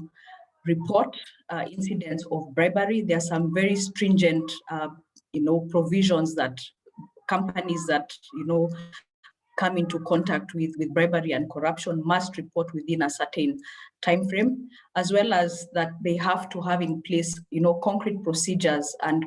report incidents of bribery. There are some very stringent provisions that companies that come into contact with bribery and corruption must report within a certain time frame, as well as that they have to have in place concrete procedures and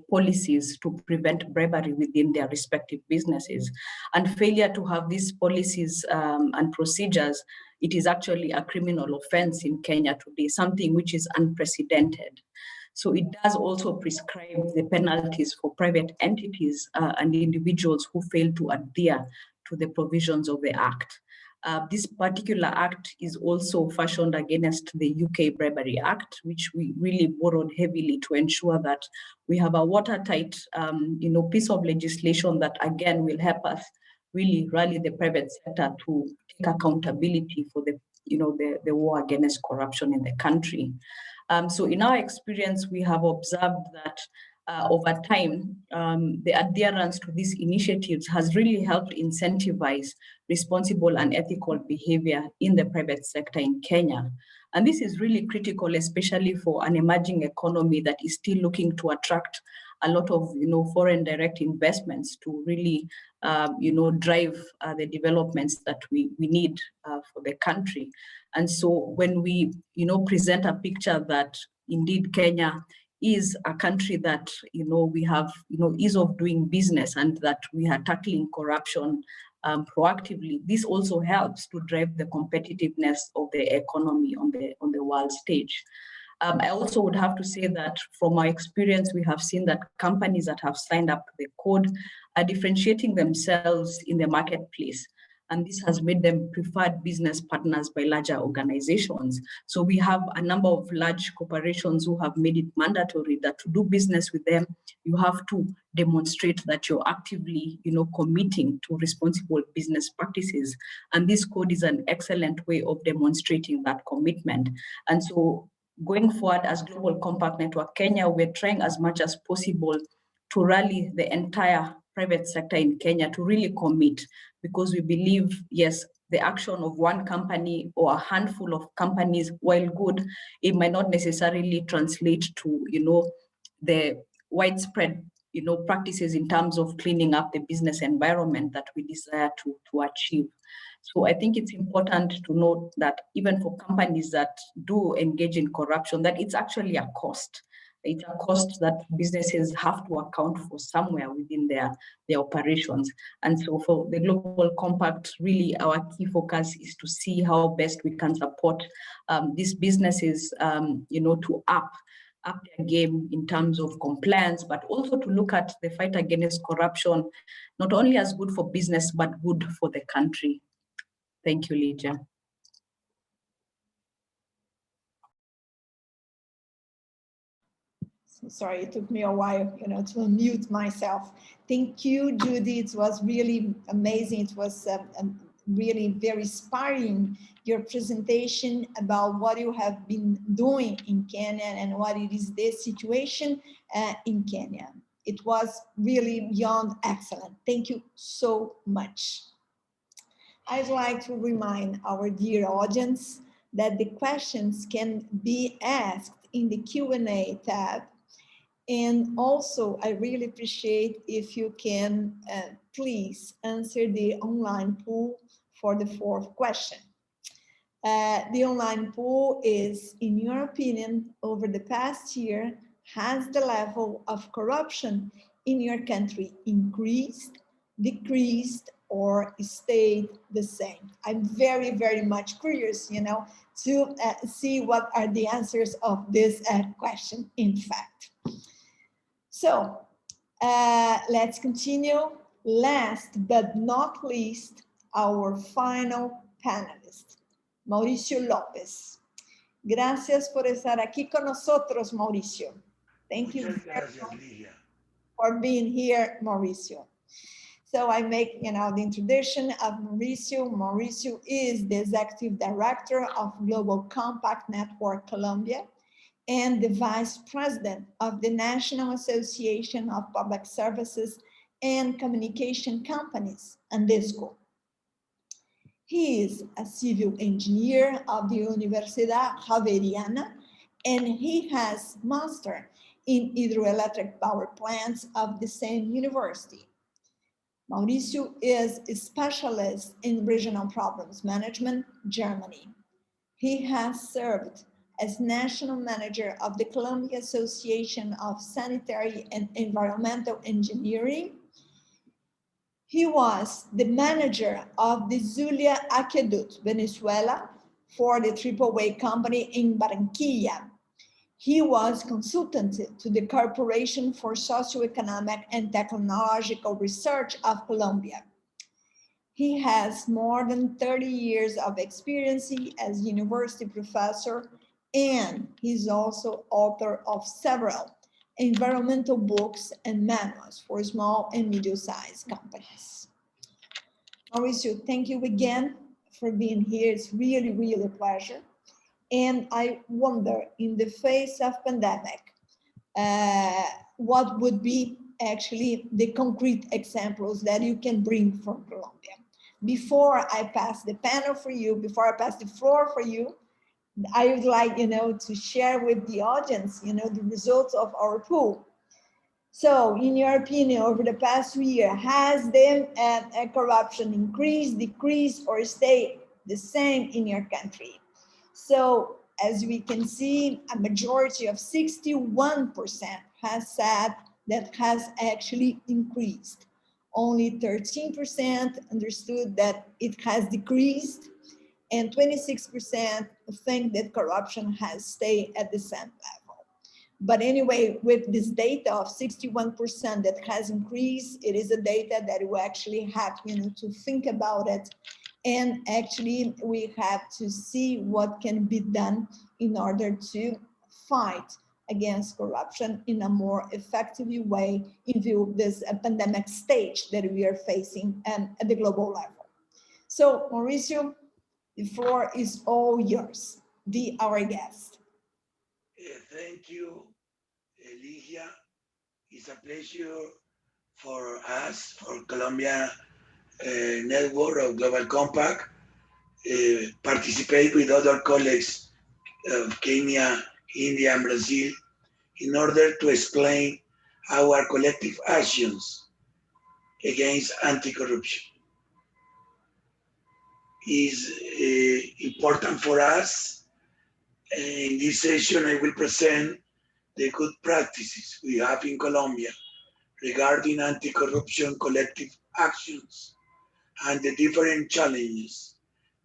policies to prevent bribery within their respective businesses. And failure to have these policies and procedures, it is actually a criminal offense in Kenya today, something which is unprecedented. So it does also prescribe the penalties for private entities and individuals who fail to adhere to the provisions of the Act. This particular act is also fashioned against the UK Bribery Act, which we really borrowed heavily to ensure that we have a watertight, piece of legislation that again will help us really rally the private sector to take accountability for the war against corruption in the country. So in our experience, we have observed that over time, the adherence to these initiatives has really helped incentivize responsible and ethical behavior in the private sector in Kenya. And this is really critical, especially for an emerging economy that is still looking to attract a lot of foreign direct investments to really drive the developments that we need for the country. And so when we present a picture that indeed Kenya is a country that we have ease of doing business and that we are tackling corruption proactively, this also helps to drive the competitiveness of the economy on the world stage. I also would have to say that from our experience, we have seen that companies that have signed up to the code are differentiating themselves in the marketplace. And this has made them preferred business partners by larger organizations. So we have a number of large corporations who have made it mandatory that to do business with them, you have to demonstrate that you're actively, committing to responsible business practices. And this code is an excellent way of demonstrating that commitment. And so going forward as Global Compact Network Kenya, we're trying as much as possible to rally the entire private sector in Kenya to really commit, because we believe, yes, the action of one company or a handful of companies, while good, it might not necessarily translate to, the widespread, practices in terms of cleaning up the business environment that we desire to achieve. So I think it's important to note that even for companies that do engage in corruption, that it's actually a cost. It's a cost that businesses have to account for somewhere within their operations. And so for the Global Compact, really our key focus is to see how best we can support these businesses, to up their game in terms of compliance, but also to look at the fight against corruption, not only as good for business, but good for the country. Thank you, Lydia. Sorry, it took me a while, to unmute myself. Thank you, Judy. It was really amazing. It was really very inspiring, your presentation about what you have been doing in Kenya and what it is the situation in Kenya. It was really beyond excellent. Thank you so much. I'd like to remind our dear audience that the questions can be asked in the Q&A tab. And also, I really appreciate if you can please answer the online poll for the fourth question. The online poll is, in your opinion, over the past year, has the level of corruption in your country increased, decreased, or stayed the same? I'm very, very much curious, to see what are the answers of this question, in fact. So let's continue. Last but not least, our final panelist, Mauricio Lopez. Gracias por estar aquí con nosotros, Mauricio. Thank you very much for being here, Mauricio. So I make, the introduction of Mauricio. Mauricio is the Executive Director of Global Compact Network Colombia and the Vice President of the National Association of Public Services and Communication Companies, ANDESCO. He is a civil engineer of the Universidad Javeriana, and he has master in hydroelectric power plants of the same university. Mauricio is a specialist in regional problems management, Germany. He has served as national manager of the Colombian Association of Sanitary and Environmental Engineering. He was the manager of the Zulia Aqueduct, Venezuela, for the AAA company in Barranquilla. He was consultant to the Corporation for Socioeconomic and Technological Research of Colombia. He has more than 30 years of experience as university professor, and he's also author of several environmental books and manuals for small and medium-sized companies. Mauricio, thank you again for being here. It's really, really a pleasure. And I wonder, in the face of pandemic, what would be actually the concrete examples that you can bring from Colombia? Before I pass the panel for you, before I pass the floor for you, I would like, to share with the audience, the results of our poll. So, in your opinion, over the past year, has the corruption increased, decreased, or stayed the same in your country? So, as we can see, a majority of 61% has said that has actually increased. Only 13% understood that it has decreased, and 26% think that corruption has stayed at the same level. But anyway, with this data of 61% that has increased, it is a data that we actually have, to think about it. And actually, we have to see what can be done in order to fight against corruption in a more effective way in view of this pandemic stage that we are facing at the global level. So, Mauricio, the floor is all yours. Be our guest. Thank you, Ligia. It's a pleasure for us, for Colombia Network of Global Compact, participate with other colleagues of Kenya, India, and Brazil in order to explain our collective actions against anti-corruption. Is important for us. In this session, I will present the good practices we have in Colombia regarding anti-corruption collective actions and the different challenges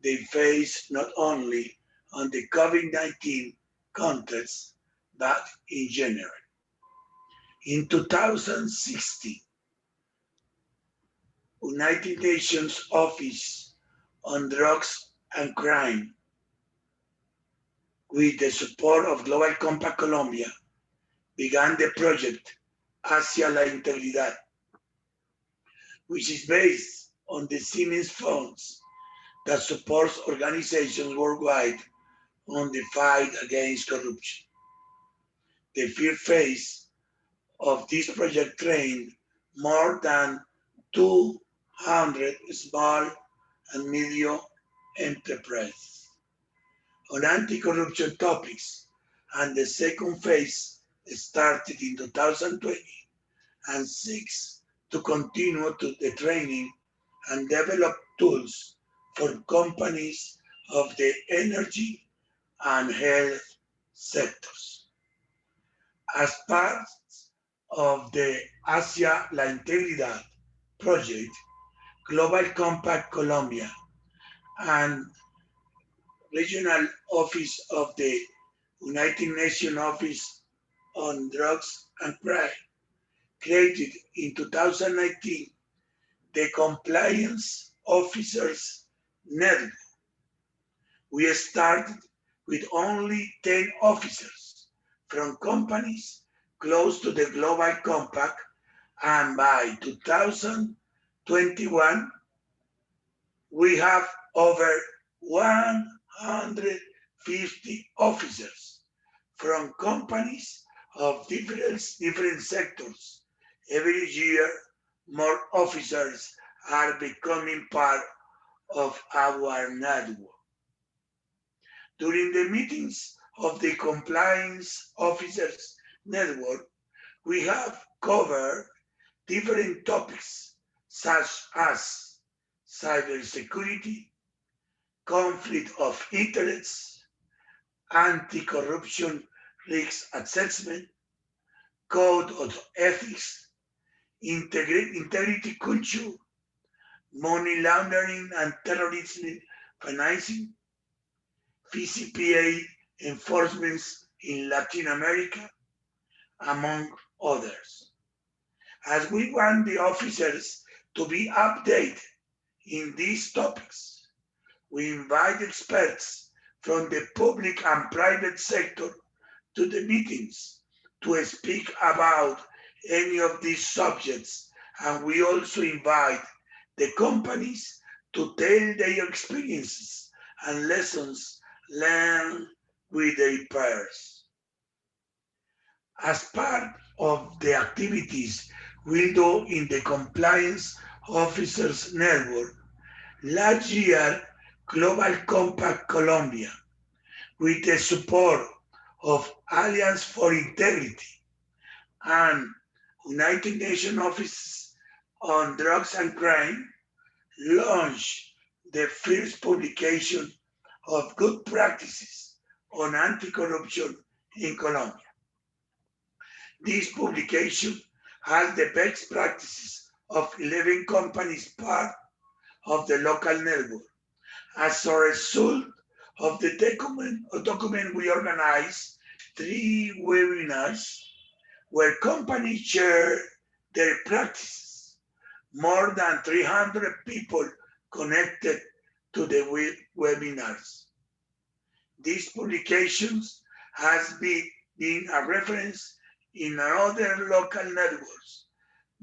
they face not only on the COVID-19 context, but in general. In 2016, United Nations Office on Drugs and Crime, with the support of Global Compact Colombia, began the project Hacia la Integridad, which is based on the Siemens funds that supports organizations worldwide on the fight against corruption. The first phase of this project trained more than 200 small and medium enterprises. On anti-corruption topics, and the second phase started in 2020 and seeks to continue to the training and develop tools for companies of the energy and health sectors. As part of the Hacia la Integridad project, Global Compact Colombia and Regional Office of the United Nations Office on Drugs and Crime, created in 2019 the Compliance Officers Network. We started with only 10 officers from companies close to the Global Compact, and by 2021, we have over 150 officers from companies of different sectors. Every year, more officers are becoming part of our network. During the meetings of the Compliance Officers Network, we have covered different topics such as cybersecurity, conflict of interests, anti-corruption risk assessment, code of ethics, integrity culture, money laundering and terrorism financing, PCPA enforcements in Latin America, among others. As we want the officers to be updated in these topics, we invite experts from the public and private sector to the meetings to speak about any of these subjects, and we also invite the companies to tell their experiences and lessons learned with their peers. As part of the activities we do in the Compliance Officers Network, last year, Global Compact Colombia, with the support of Alliance for Integrity and United Nations Office on Drugs and Crime, launched the first publication of good practices on anti-corruption in Colombia. This publication has the best practices of 11 companies part of the local network. As a result of the document, we organized 3 webinars where companies share their practices. More than 300 people connected to the webinars. These publications has been a reference in other local networks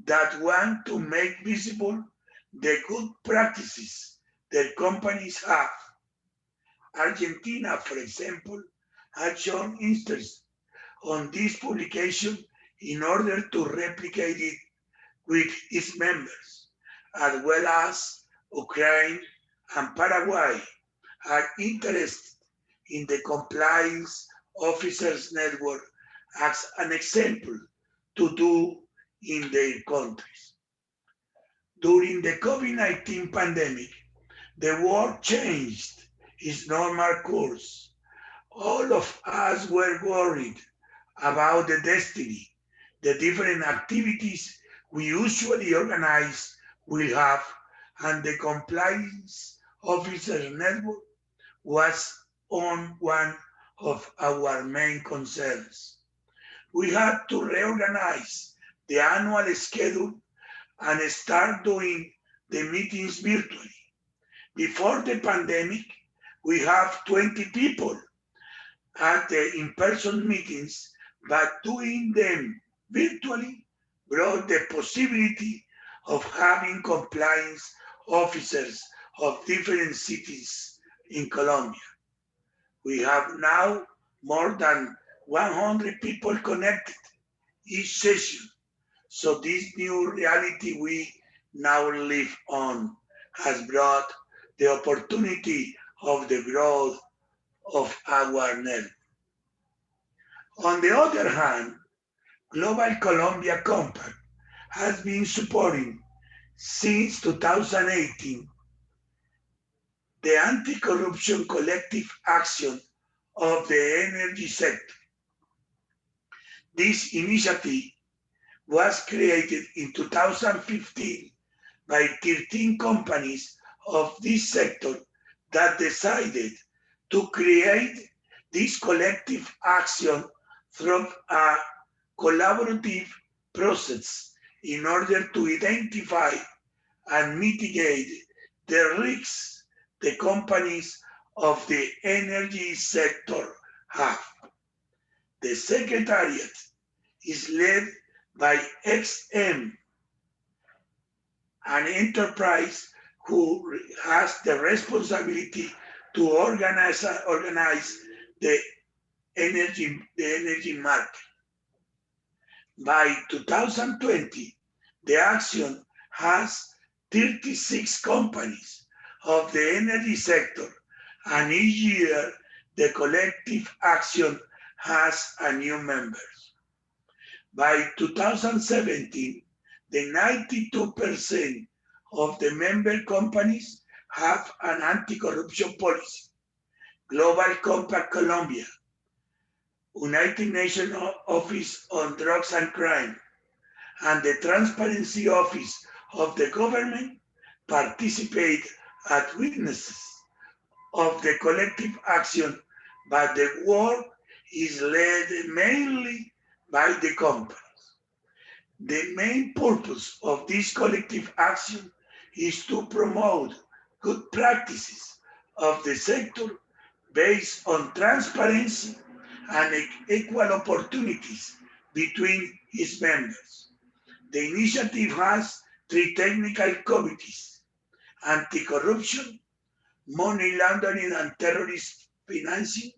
that want to make visible the good practices that companies have. Argentina, for example, has shown interest on this publication in order to replicate it with its members, as well as Ukraine and Paraguay are interested in the Compliance Officers Network as an example to do in their countries. During the COVID-19 pandemic, the world changed its normal course. All of us were worried about the destiny the different activities we usually organize will have, and the Compliance Officer Network was on one of our main concerns. We had to reorganize the annual schedule and start doing the meetings virtually. Before the pandemic, we have 20 people at the in-person meetings, but doing them virtually brought the possibility of having compliance officers of different cities in Colombia. We have now more than 100 people connected each session. So this new reality we now live on has brought the opportunity of the growth of our network. On the other hand, Global Colombia Compact has been supporting since 2018 the anti-corruption collective action of the energy sector. This initiative was created in 2015 by 13 companies of this sector that decided to create this collective action through a collaborative process in order to identify and mitigate the risks the companies of the energy sector have. The secretariat is led by XM, an enterprise who has the responsibility to organize the energy market. By 2020, the action has 36 companies of the energy sector, and each year the collective action has a new members. By 2017, the 92% of the member companies have an anti-corruption policy. Global Compact Colombia, United Nations Office on Drugs and Crime, and the Transparency Office of the government participate as witnesses of the collective action, but the work is led mainly by the companies. The main purpose of this collective action is to promote good practices of the sector based on transparency and equal opportunities between its members. The initiative has 3 technical committees: anti-corruption, money laundering and terrorist financing,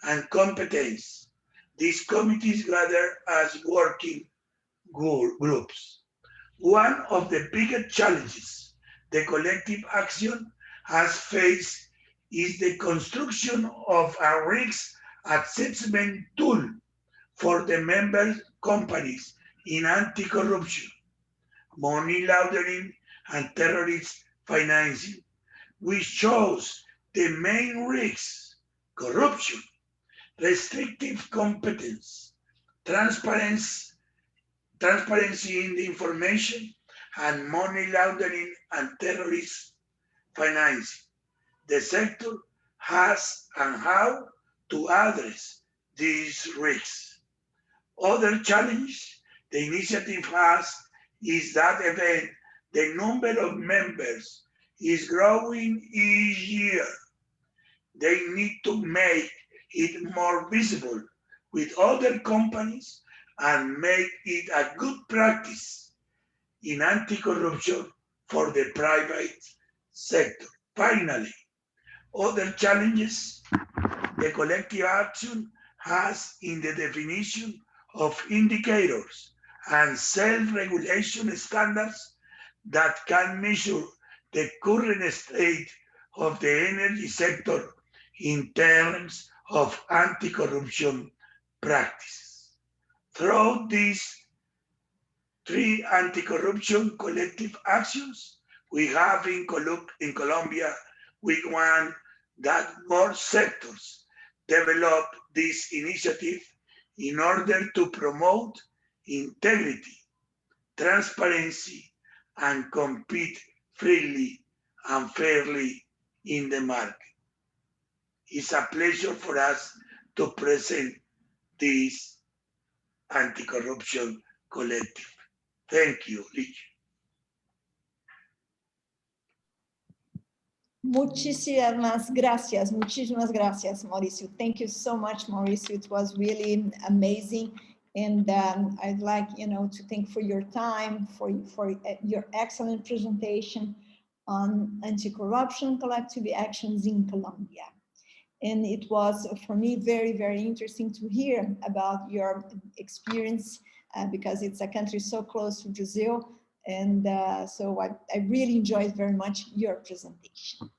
and competence. These committees gather as working groups. One of the biggest challenges the collective action has faced is the construction of a risk assessment tool for the member companies in anti-corruption, money laundering, and terrorist financing, which shows the main risks: corruption, restrictive competence, transparency in the information, and money laundering and terrorist financing. The sector has and how to address these risks. Other challenge the initiative has is that event the number of members is growing each year. They need to make it more visible with other companies and make it a good practice in anti-corruption for the private sector. Finally, other challenges the collective action has in the definition of indicators and self-regulation standards that can measure the current state of the energy sector in terms of anti-corruption practices. Through these 3 anti-corruption collective actions we have in Colombia, we want that more sectors develop this initiative in order to promote integrity, transparency, and compete freely and fairly in the market. It's a pleasure for us to present this anti-corruption collective. Thank you, Ligia. Muchísimas gracias, Mauricio. Thank you so much, Mauricio. It was really amazing. And I'd like, to thank for your time, for your excellent presentation on anti-corruption collective actions in Colombia. And it was, for me, very, very interesting to hear about your experience because it's a country so close to Brazil. And so I really enjoyed very much your presentation.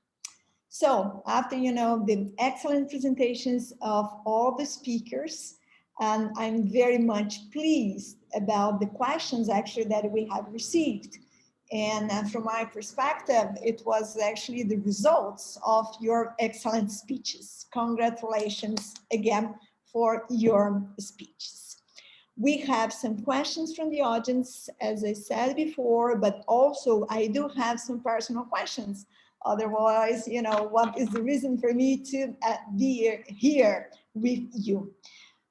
So after, the excellent presentations of all the speakers, I'm very much pleased about the questions actually that we have received. And from my perspective, it was actually the results of your excellent speeches. Congratulations again for your speeches. We have some questions from the audience, as I said before, but also I do have some personal questions. Otherwise, what is the reason for me to be here with you?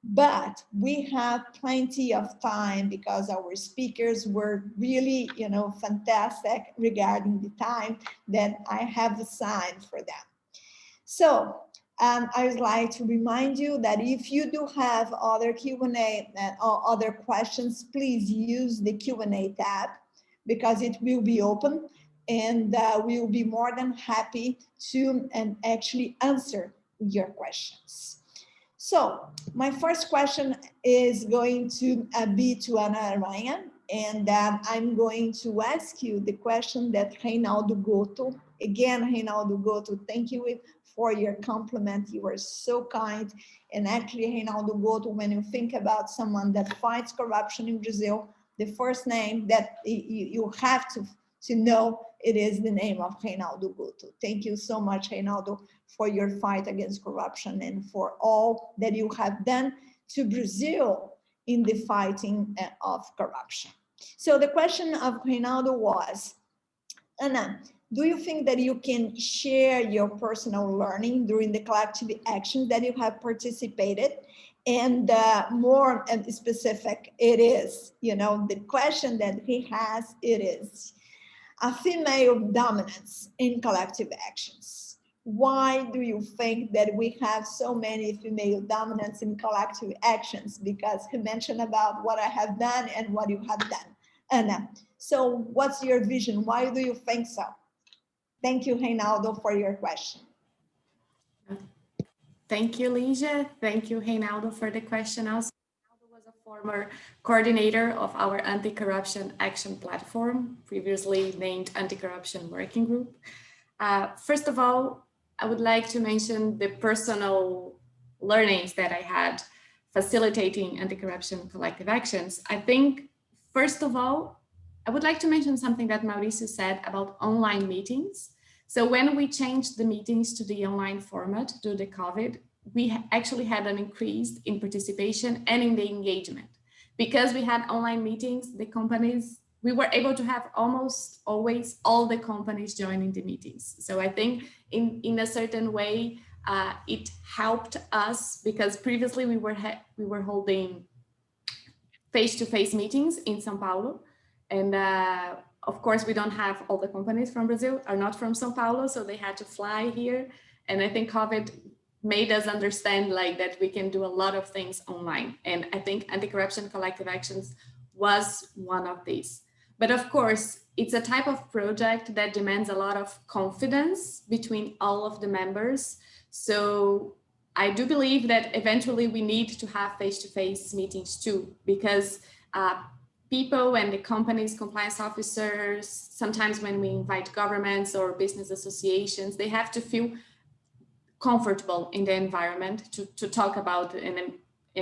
But we have plenty of time because our speakers were really, fantastic regarding the time that I have assigned for them. So I would like to remind you that if you do have other Q&A or other questions, please use the Q&A tab because it will be open and we will be more than happy to actually answer your questions. So my first question is going to be to Ana Aranha, and I'm going to ask you the question that Reinaldo Goto. Again, Reinaldo Goto, thank you for your compliment. You are so kind. And actually, Reinaldo Goto, when you think about someone that fights corruption in Brazil, the first name that you have to know, it is the name of Reinaldo Goto. Thank you so much, Reinaldo, for your fight against corruption and for all that you have done to Brazil in the fighting of corruption. So the question of Reinaldo was, Ana, do you think that you can share your personal learning during the collective actions that you have participated? And more specific, it is, the question that he has, it is, a female dominance in collective actions. Why do you think that we have so many female dominance in collective actions? Because he mentioned about what I have done and what you have done. Ana, so what's your vision? Why do you think so? Thank you, Reinaldo, for your question. Thank you, Ligia. Thank you, Reinaldo, for the question also. Was a former coordinator of our anti-corruption action platform, previously named Anticorruption Working Group. First of all, I would like to mention the personal learnings that I had facilitating anti-corruption collective actions. I think, first of all, I would like to mention something that Mauricio said about online meetings. So when we changed the meetings to the online format due to COVID, we actually had an increase in participation and in the engagement. Because we had online meetings, the companies, we were able to have almost always all the companies joining the meetings. So I think in a certain way, it helped us because previously we were holding face-to-face meetings in São Paulo. And of course, we don't have all the companies from Brazil, are not from São Paulo, so they had to fly here. And I think COVID made us understand that we can do a lot of things online. And I think anti-corruption collective actions was one of these. But of course, it's a type of project that demands a lot of confidence between all of the members. So I do believe that eventually we need to have face-to-face meetings too, because people and the companies, compliance officers, sometimes when we invite governments or business associations, they have to feel comfortable in the environment to talk about, and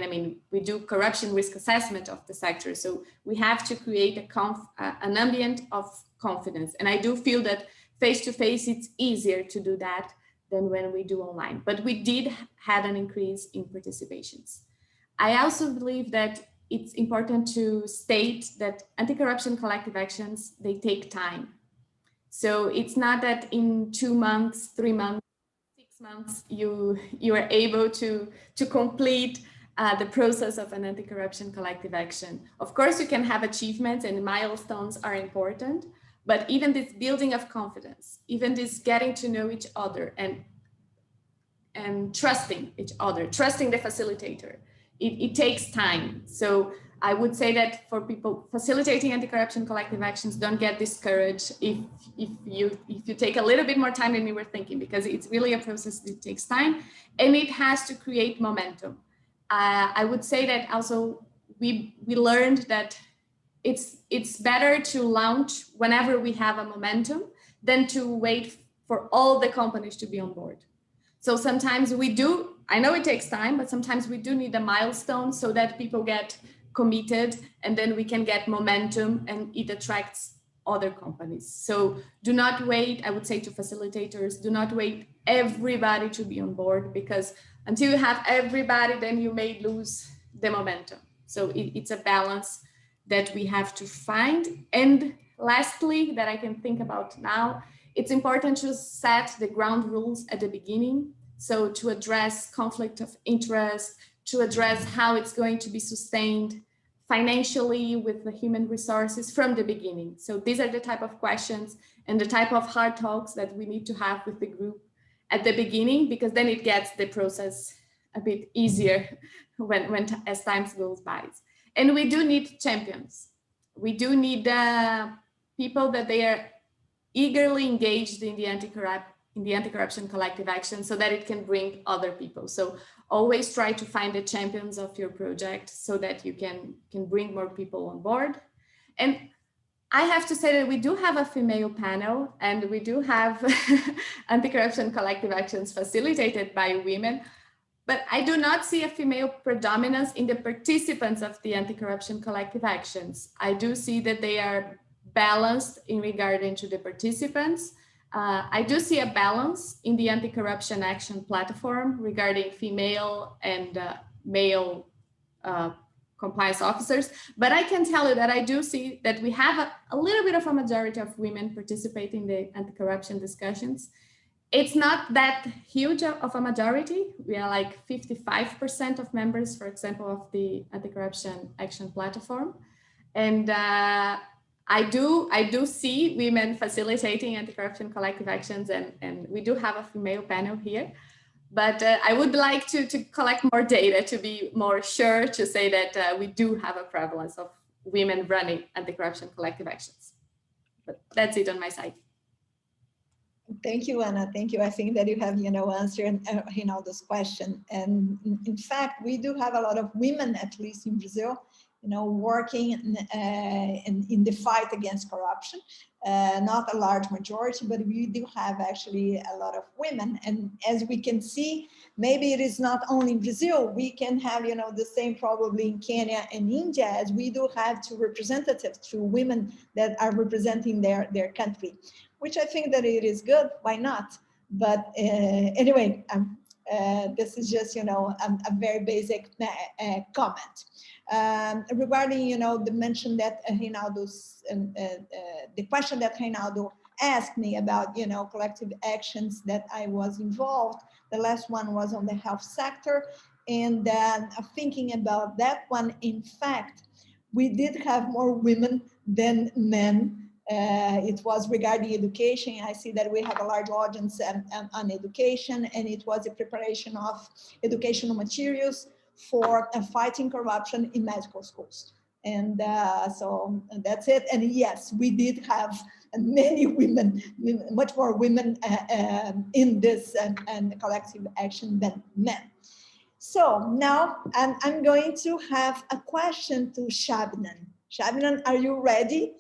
I mean, we do corruption risk assessment of the sector. So we have to create an ambient of confidence. And I do feel that face-to-face, it's easier to do that than when we do online. But we did have an increase in participations. I also believe that it's important to state that anti-corruption collective actions, they take time. So it's not that in 2 months, 3 months, 6 months, you are able to complete the process of an anti-corruption collective action. Of course, you can have achievements and milestones are important, but even this building of confidence, even this getting to know each other and trusting each other, trusting the facilitator, it takes time. So I would say that for people facilitating anti-corruption collective actions, don't get discouraged if you take a little bit more time than you were thinking, because it's really a process that takes time and it has to create momentum. I would say that also we learned that it's better to launch whenever we have a momentum than to wait for all the companies to be on board. So sometimes we do, I know it takes time, but sometimes we do need a milestone so that people get committed, and then we can get momentum and it attracts other companies. So do not wait, I would say to facilitators, do not wait everybody to be on board, because until you have everybody, then you may lose the momentum. So it's a balance that we have to find. And lastly, that I can think about now, it's important to set the ground rules at the beginning. So to address conflict of interest, to address how it's going to be sustained financially with the human resources from the beginning. So these are the type of questions and the type of hard talks that we need to have with the group at the beginning, because then it gets the process a bit easier as time goes by. And we do need champions. We do need people that they are eagerly engaged in the anti-corruption collective action, so that it can bring other people. So always try to find the champions of your project so that you can bring more people on board. And I have to say that we do have a female panel, and we do have anti-corruption collective actions facilitated by women, but I do not see a female predominance in the participants of the anti-corruption collective actions. I do see that they are balanced in regarding to the participants. I do see a balance in the anti-corruption action platform regarding female and male compliance officers, but I can tell you that I do see that we have a little bit of a majority of women participating in the anti-corruption discussions. It's not that huge of a majority. We are like 55% of members, for example, of the anti-corruption action platform. And I do see women facilitating anti-corruption collective actions, and we do have a female panel here. But I would like to collect more data to be more sure to say that we do have a prevalence of women running anti-corruption collective actions. But that's it on my side. Thank you, Anna. Thank you. I think that you have, answered, this question. And in fact, we do have a lot of women, at least in Brazil, working in the fight against corruption. Not a large majority, but we do have actually a lot of women. And as we can see, maybe it is not only in Brazil, we can have, the same probably in Kenya and India, as we do have two representatives, two women that are representing their country, which I think that it is good. Why not? But anyway, this is just, a very basic comment. Regarding, the mention that Reinaldo's, the question that Reinaldo asked me about, collective actions that I was involved. The last one was on the health sector. And thinking about that one, in fact, we did have more women than men. It was regarding education. I see that we have a large audience on education, and it was a preparation of educational materials for fighting corruption in medical schools. And so that's it. And yes, we did have many women, much more women in this and collective action than men. So now I'm going to have a question to Shabnan. Shabnan, are you ready?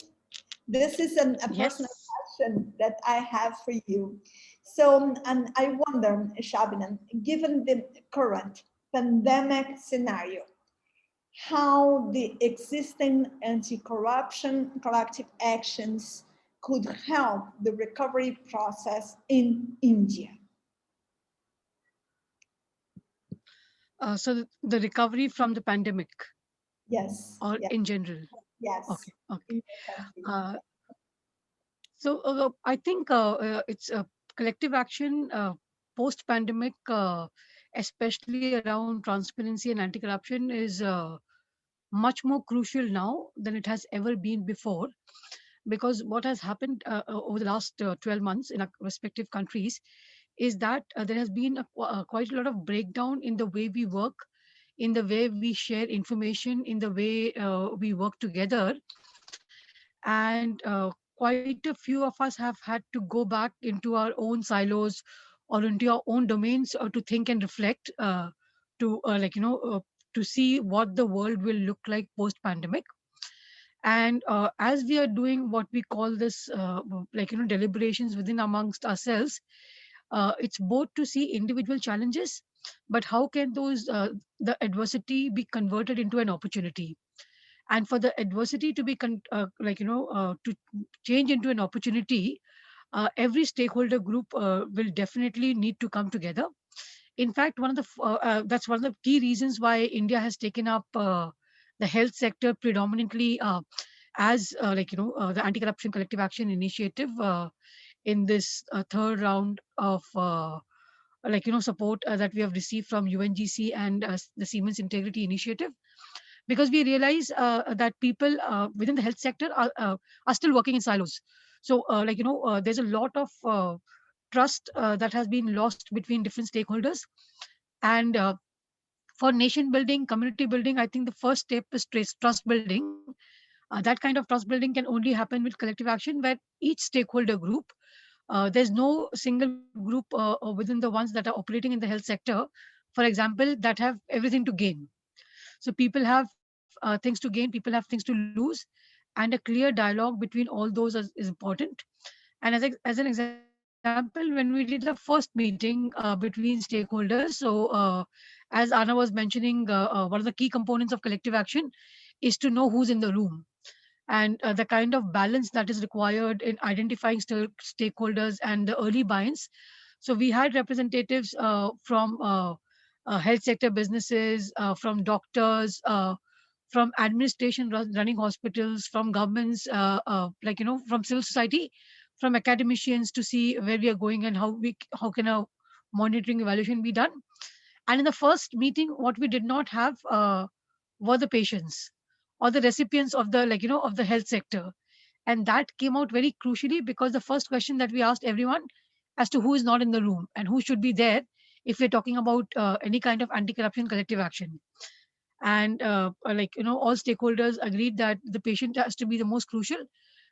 This is a personal question that I have for you. So I wonder, Shabnan, given the current pandemic scenario, how the existing anti-corruption collective actions could help the recovery process in India? So the recovery from the pandemic? Yes. Or yes. in general? Yes. Okay. So I think it's a collective action post-pandemic, especially around transparency and anti-corruption, is much more crucial now than it has ever been before. Because what has happened over the last 12 months in our respective countries is that there has been quite a lot of breakdown in the way we work, in the way we share information, in the way we work together. And quite a few of us have had to go back into our own silos or into our own domains to think and reflect, to see what the world will look like post-pandemic. And as we are doing what we call this, deliberations within amongst ourselves, it's both to see individual challenges, but how can those the adversity be converted into an opportunity? And for the adversity to be to change into an opportunity, every stakeholder group will definitely need to come together. In fact, that's one of the key reasons why India has taken up the health sector predominantly as the anti-corruption collective action initiative in this third round of support that we have received from UNGC and the Siemens Integrity Initiative, because we realize that people within the health sector are still working in silos. So there's a lot of trust that has been lost between different stakeholders. And for nation building, community building, I think the first step is trust building. That kind of trust building can only happen with collective action, where each stakeholder group, there's no single group within the ones that are operating in the health sector, for example, that have everything to gain. So people have things to gain, people have things to lose, and a clear dialogue between all those is important. And as an example, when we did the first meeting between stakeholders, so as Anna was mentioning, one of the key components of collective action is to know who's in the room, and the kind of balance that is required in identifying stakeholders and the early buy-ins. So we had representatives from health sector businesses, from doctors, from administration running hospitals, from governments, from civil society, from academicians, to see where we are going and how can a monitoring evaluation be done. And in the first meeting, what we did not have were the patients or the recipients of the of the health sector. And that came out very crucially, because the first question that we asked everyone as to who is not in the room and who should be there if we're talking about any kind of anti-corruption collective action. And all stakeholders agreed that the patient has to be the most crucial,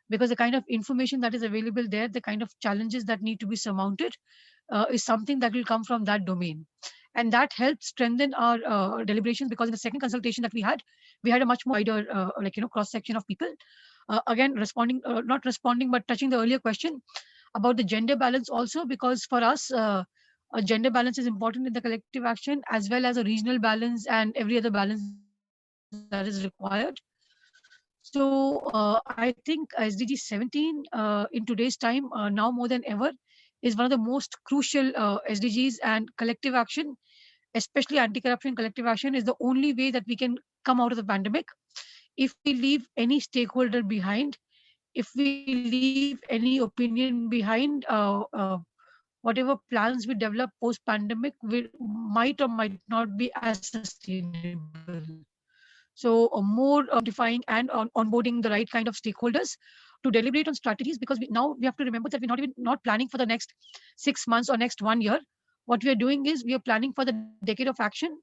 because the kind of information that is available there, the kind of challenges that need to be surmounted, is something that will come from that domain. And that helped strengthen our deliberations, because in the second consultation that we had a much more wider cross section of people, again responding, not responding but touching the earlier question about the gender balance also, because for us a gender balance is important in the collective action, as well as a regional balance and every other balance that is required. So I think SDG 17 in today's time, now more than ever, is one of the most crucial SDGs, and collective action, especially anti-corruption collective action, is the only way that we can come out of the pandemic. If we leave any stakeholder behind, if we leave any opinion behind, whatever plans we develop post-pandemic might or might not be as sustainable. So more identifying and onboarding the right kind of stakeholders to deliberate on strategies, because now we have to remember that we're not planning for the next 6 months or next 1 year. What we are doing is we are planning for the decade of action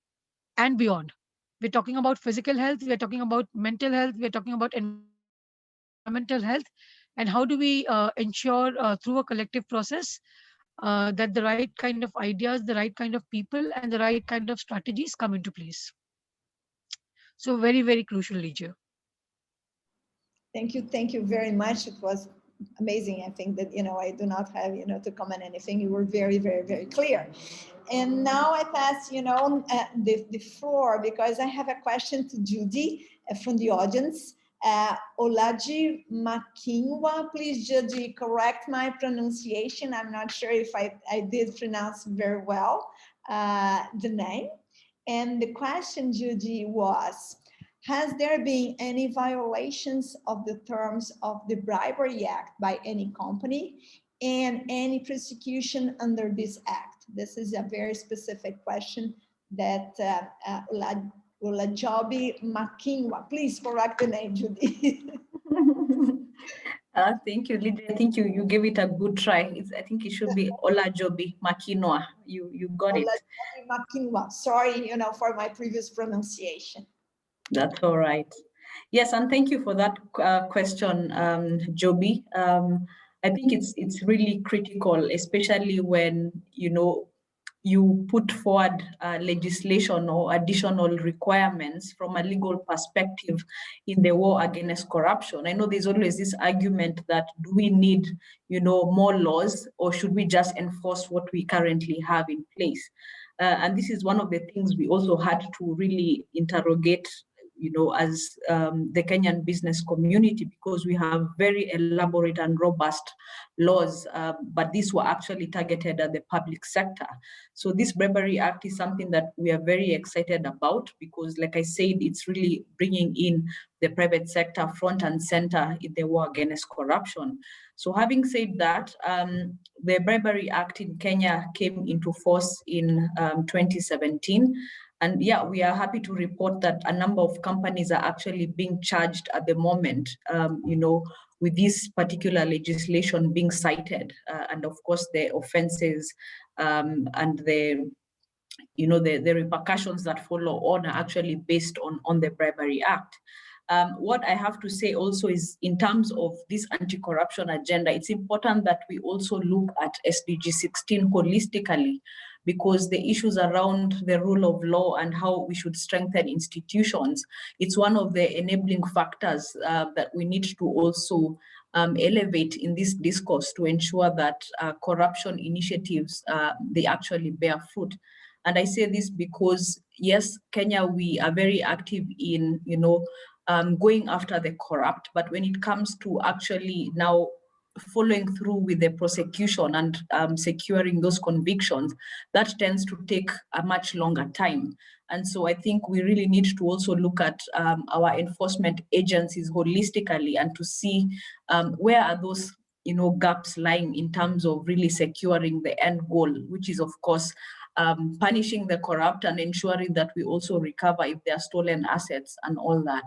and beyond. We're talking about physical health, we're talking about mental health, we're talking about environmental health, and how do we ensure through a collective process that the right kind of ideas, the right kind of people, and the right kind of strategies come into place. So very, very crucial, Lijia. Thank you very much. It was amazing. I think that, I do not have, to comment anything. You were very, very, very clear. And now I pass, the floor, because I have a question to Judy from the audience. Olaji Makinwa, please, Judy, correct my pronunciation. I'm not sure if I did pronounce very well the name. And the question, Judy, was, has there been any violations of the terms of the Bribery Act by any company, and any prosecution under this act? This is a very specific question that Olajobi Makinwa, please correct the name, Judy. Thank you, Lydia. I think you gave it a good try. I think it should be Olajobi Makinwa. You got it. Olajobi Makinwa. Sorry, for my previous pronunciation. That's all right. Yes, and thank you for that question, Joby. I think it's really critical, especially when you put forward legislation or additional requirements from a legal perspective in the war against corruption. I know there's always this argument that do we need, more laws, or should we just enforce what we currently have in place? And this is one of the things we also had to really interrogate, as the Kenyan business community, because we have very elaborate and robust laws, but these were actually targeted at the public sector. So this Bribery Act is something that we are very excited about, because like I said, it's really bringing in the private sector front and center in the war against corruption. So having said that, the Bribery Act in Kenya came into force in 2017. And yeah, we are happy to report that a number of companies are actually being charged at the moment, with this particular legislation being cited, and of course the offenses and the repercussions that follow on are actually based on the Bribery Act. What I have to say also is, in terms of this anti-corruption agenda, it's important that we also look at SDG 16 holistically, because the issues around the rule of law and how we should strengthen institutions, it's one of the enabling factors that we need to also elevate in this discourse to ensure that corruption initiatives, they actually bear fruit. And I say this because, yes, Kenya, we are very active in, going after the corrupt, but when it comes to actually now following through with the prosecution and securing those convictions, that tends to take a much longer time. And so I think we really need to also look at our enforcement agencies holistically and to see where are those gaps lying in terms of really securing the end goal, which is of course punishing the corrupt and ensuring that we also recover if they are stolen assets and all that.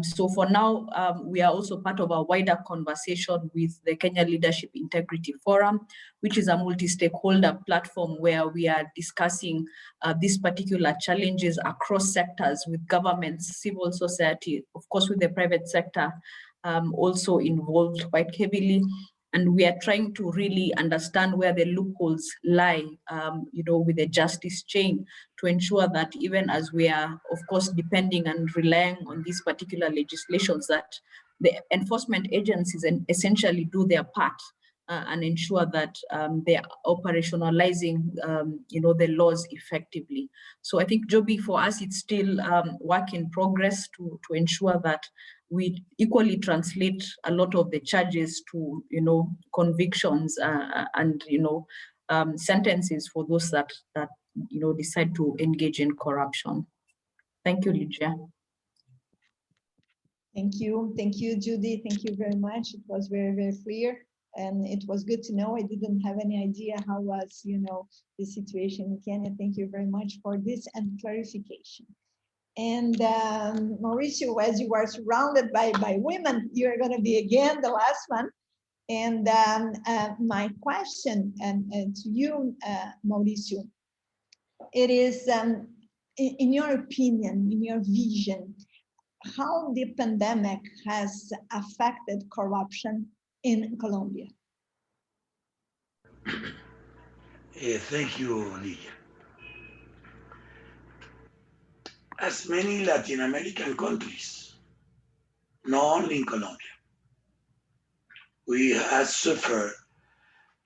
So for now, we are also part of a wider conversation with the Kenya Leadership Integrity Forum, which is a multi-stakeholder platform where we are discussing these particular challenges across sectors with governments, civil society, of course with the private sector also involved quite heavily. And we are trying to really understand where the loopholes lie, with the justice chain, to ensure that even as we are, of course, depending and relying on these particular legislations, that the enforcement agencies essentially do their part and ensure that they are operationalizing, the laws effectively. So I think, Joby, for us, it's still work in progress to ensure that we equally translate a lot of the charges to, convictions and, sentences for those that decide to engage in corruption. Thank you, Lydia. Thank you, Judy. Thank you very much. It was very, very clear, and it was good to know. I didn't have any idea how was, the situation in Kenya. Thank you very much for this and clarification. And Mauricio, as you are surrounded by women, you're going to be again the last one. And my question to you, Mauricio, it is, in your opinion, in your vision, how the pandemic has affected corruption in Colombia? Thank you, Lydia. As many Latin American countries, not only in Colombia, we have suffered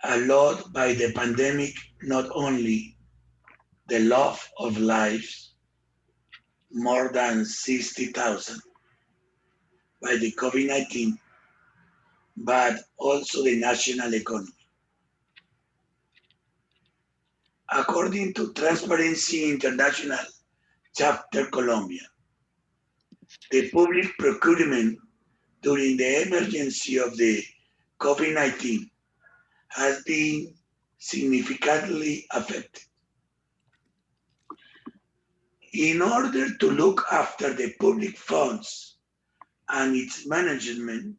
a lot by the pandemic, not only the loss of lives, more than 60,000 by the COVID-19, but also the national economy. According to Transparency International Chapter Colombia, the public procurement during the emergency of the COVID-19 has been significantly affected. In order to look after the public funds and its management,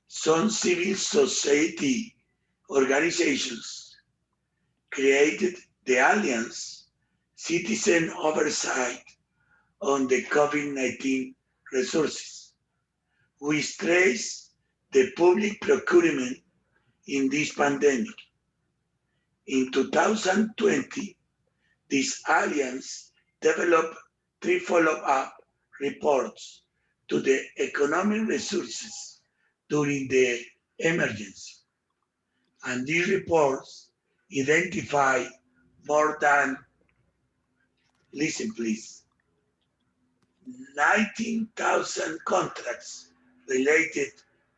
some civil society organizations created the Alliance Citizen Oversight on the COVID-19 Resources, which trace the public procurement in this pandemic. In 2020, this alliance developed 3 follow-up reports to the economic resources during the emergency. And these reports identify more than, listen please, 19,000 contracts related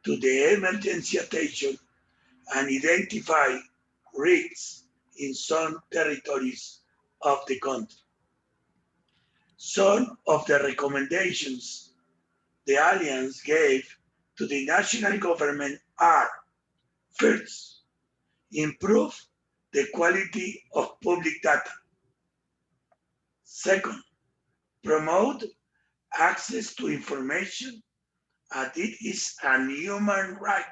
to the emergency attention and identify risks in some territories of the country. Some of the recommendations the Alliance gave to the national government are: first, improve the quality of public data. Second, promote access to information as it is a human right.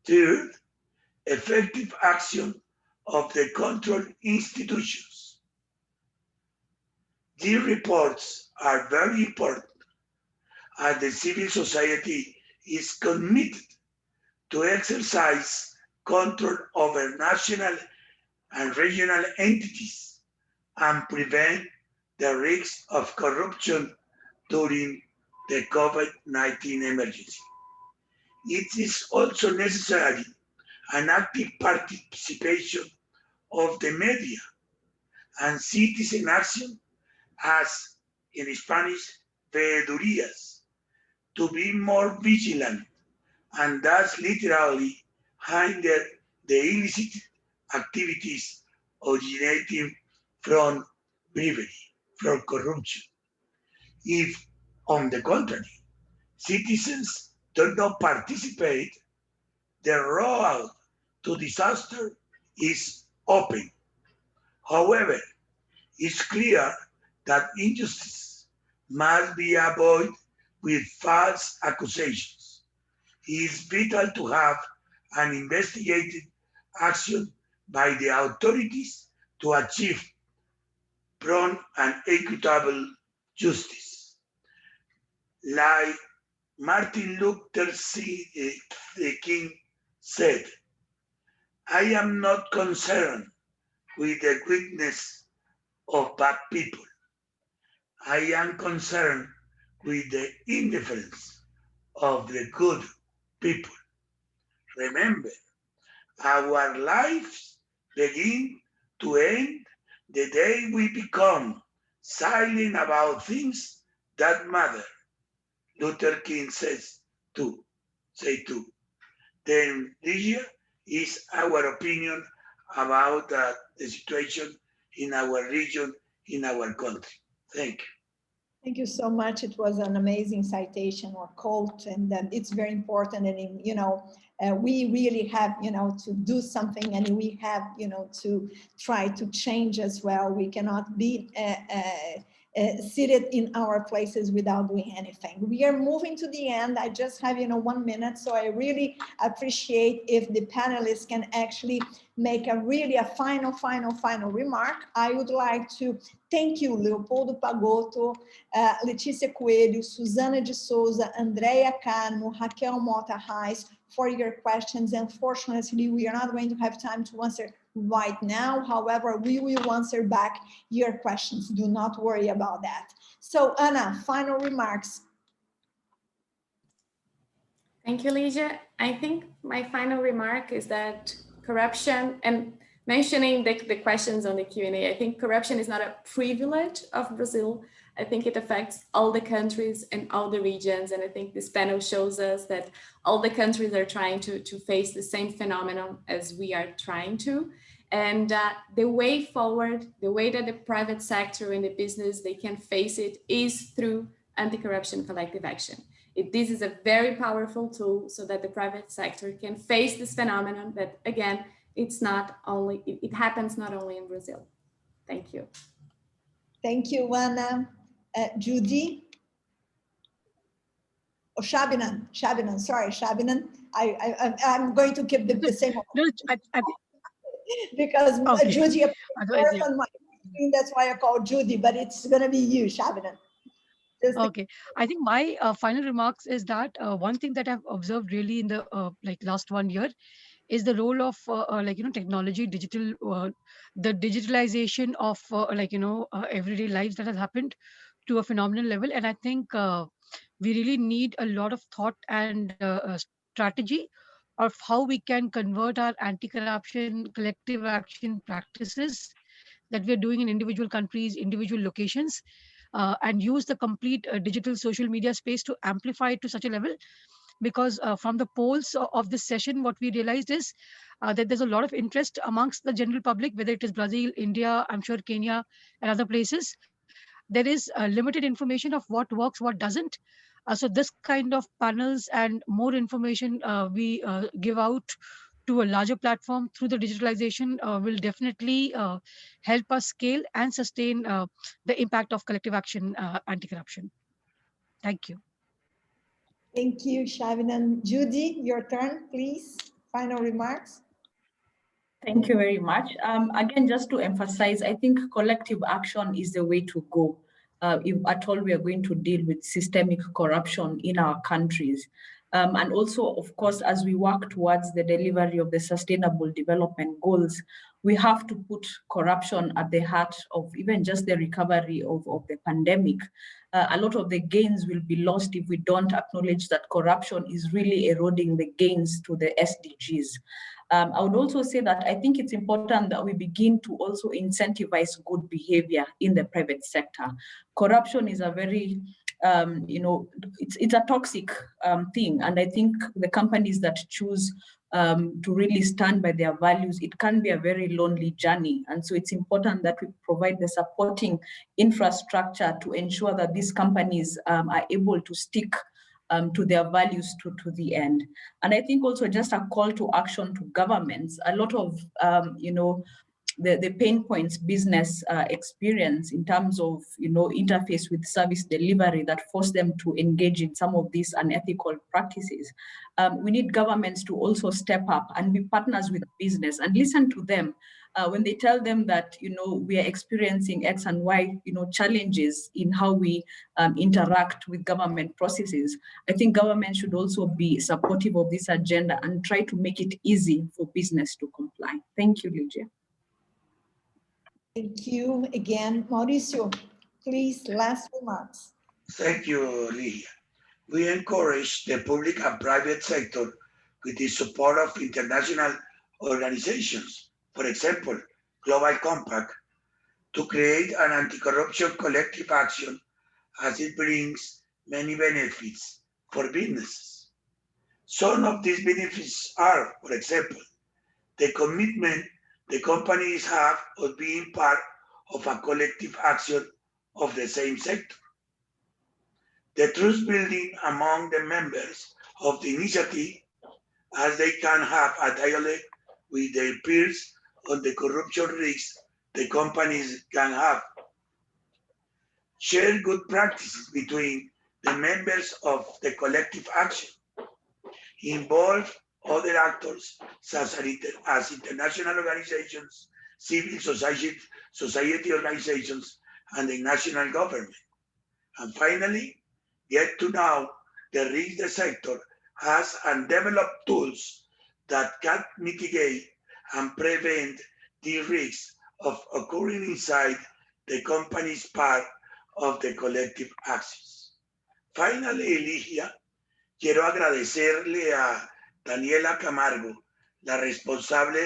Third, effective action of the control institutions. These reports are very important as the civil society is committed to exercise control over national and regional entities and prevent the risks of corruption during the COVID-19 emergency. It is also necessary an active participation of the media and citizen action, as in Spanish, veedurías, to be more vigilant and thus literally hinder the illicit activities originating from bribery, from corruption. If, on the contrary, citizens do not participate, the road to disaster is open. However, it's clear that injustice must be avoided with false accusations. It is vital to have an investigative action by the authorities to achieve prompt and equitable justice. Like Martin Luther King said, I am not concerned with the weakness of bad people. I am concerned with the indifference of the good people. Remember, our lives begin to end the day we become silent about things that matter. Luther King says too. Then Lydia is our opinion about the situation in our region, in our country. Thank you. Thank you so much. It was an amazing citation or quote, and it's very important. And we really have to do something, and we have to try to change as well. We cannot be seated in our places without doing anything. We are moving to the end. I just have 1 minute, so I really appreciate if the panelists can actually make a final remark. I would like to thank you, Leopoldo Pagotto, Letícia Coelho, Susana de Souza, Andrea Carmo, Raquel Mota Reis, for your questions. Unfortunately, we are not going to have time to answer right now. However, we will answer back your questions. Do not worry about that. So, Anna, final remarks. Thank you, Lydia. I think my final remark is that corruption, and mentioning the questions on the Q&A, I think corruption is not a privilege of Brazil. I think it affects all the countries and all the regions. And I think this panel shows us that all the countries are trying to face the same phenomenon as we are trying to. And the way forward, the way that the private sector and the business, they can face it is through anti-corruption collective action. This is a very powerful tool so that the private sector can face this phenomenon that, again, it happens not only in Brazil. Thank you. Thank you, Anna. Judy? Oh, Shabinan, sorry, Shabinan. I'm going to keep the same one. No, because okay. Judy appears on my screen, that's why I call Judy, but it's going to be you, Shabinan. Okay, I think my final remarks is that one thing that I've observed really in the last 1 year is the role of technology, the digitalization of everyday lives that has happened to a phenomenal level. And I think we really need a lot of thought and strategy of how we can convert our anti-corruption collective action practices that we're doing in individual countries, individual locations, and use the complete digital social media space to amplify it to such a level. Because from the polls of this session, what we realized is that there's a lot of interest amongst the general public, whether it is Brazil, India, I'm sure Kenya, and other places. There is limited information of what works, what doesn't. So this kind of panels and more information we give out to a larger platform through the digitalization will definitely help us scale and sustain the impact of collective action anti-corruption. Thank you. Thank you, Shabinan. Judy, your turn, please. Final remarks. Thank you very much. Again, just to emphasize, I think collective action is the way to go if at all we are going to deal with systemic corruption in our countries. And also, of course, as we work towards the delivery of the Sustainable Development Goals, we have to put corruption at the heart of even just the recovery of the pandemic. A lot of the gains will be lost if we don't acknowledge that corruption is really eroding the gains to the SDGs. I would also say that I think it's important that we begin to also incentivize good behavior in the private sector. Corruption is a very, it's a toxic thing. And I think the companies that choose to really stand by their values, it can be a very lonely journey. And so it's important that we provide the supporting infrastructure to ensure that these companies are able to stick to their values to the end. And I think also just a call to action to governments. A lot of, the pain points business experience in terms of, interface with service delivery that force them to engage in some of these unethical practices. We need governments to also step up and be partners with business and listen to them. When they tell them that, we are experiencing X and Y, challenges in how we interact with government processes, I think government should also be supportive of this agenda and try to make it easy for business to comply. Thank you, Lydia. Thank you again. Mauricio, please, last remarks. Thank you, Lydia. We encourage the public and private sector with the support of international organizations, for example, Global Compact, to create an anti-corruption collective action as it brings many benefits for businesses. Some of these benefits are, for example, the commitment the companies have of being part of a collective action of the same sector, the trust building among the members of the initiative, as they can have a dialogue with their peers on the corruption risks the companies can have, share good practices between the members of the collective action, involve other actors such as international organizations, civil society organizations, and the national government. And finally, get to know the risk the sector has and develop tools that can mitigate and prevent the risks of occurring inside the company's part of the collective actions. Finally, Ligia, quiero agradecerle a Daniela Camargo, la responsable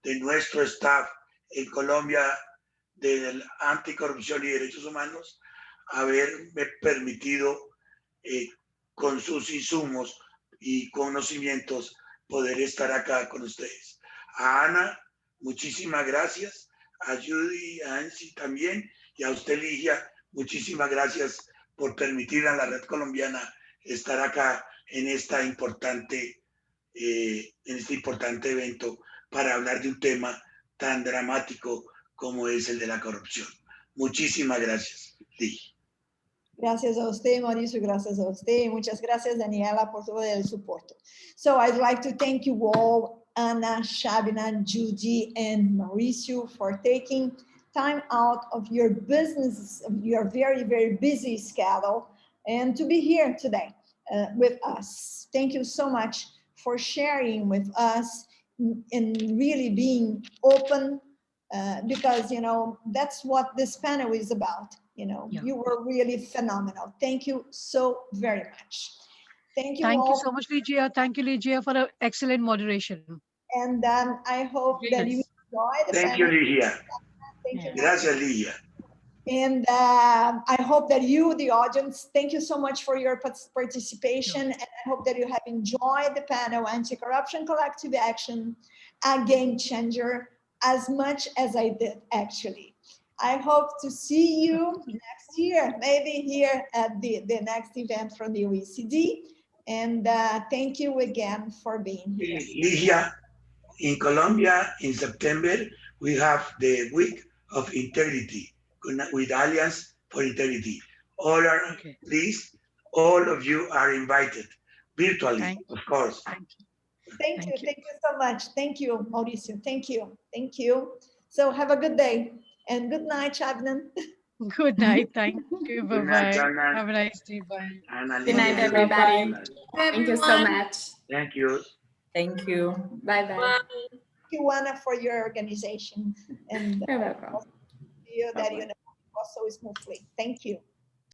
de nuestro staff en Colombia de Anticorrupción y Derechos Humanos, haberme permitido con sus insumos y conocimientos poder estar acá con ustedes. A Ana, muchísimas gracias. A Judy, a Ansi también, y a usted, Ligia, muchísimas gracias por permitir a la red colombiana estar acá en este importante evento para hablar de un tema tan dramático como es el de la corrupción. Muchísimas gracias, Ligia. Gracias a usted, Mauricio. Gracias a usted. Muchas gracias, Daniela, por todo el soporte. So I'd like to thank you all, Anna, Shabinan, Judy, and Mauricio, for taking time out of your business, your very, very busy schedule, and to be here today with us. Thank you so much for sharing with us in really being open, because, you know, that's what this panel is about. You know, you were really phenomenal. Thank you so very much. Thank you all. Thank you so much, Ligia. Thank you, Ligia, for an excellent moderation. And I hope that you enjoy the Thank you, panel. Ligia. Thank you. Gracias, Ligia. And I hope that you, the audience, thank you so much for your participation. And I hope that you have enjoyed the panel, Anti-Corruption Collective Action, a Game Changer, as much as I did, actually. I hope to see you next year, maybe here at the next event from the OECD. And thank you again for being here. Ligia, in Colombia, in September, we have the Week of Integrity with Alliance for Integrity. Please, all of you are invited, virtually, of course. Thank you so much. Thank you, Mauricio. Thank you. Thank you. So have a good day. And good night, Shabnan. Good night. Thank you. Good night, Bye-bye. Have a nice day. Bye. Good night, everybody. Thank you so much. Thank you. Thank you. Bye-bye. Thank you, Anna, for your organization. And you're welcome. you that you know so smoothly. Thank you.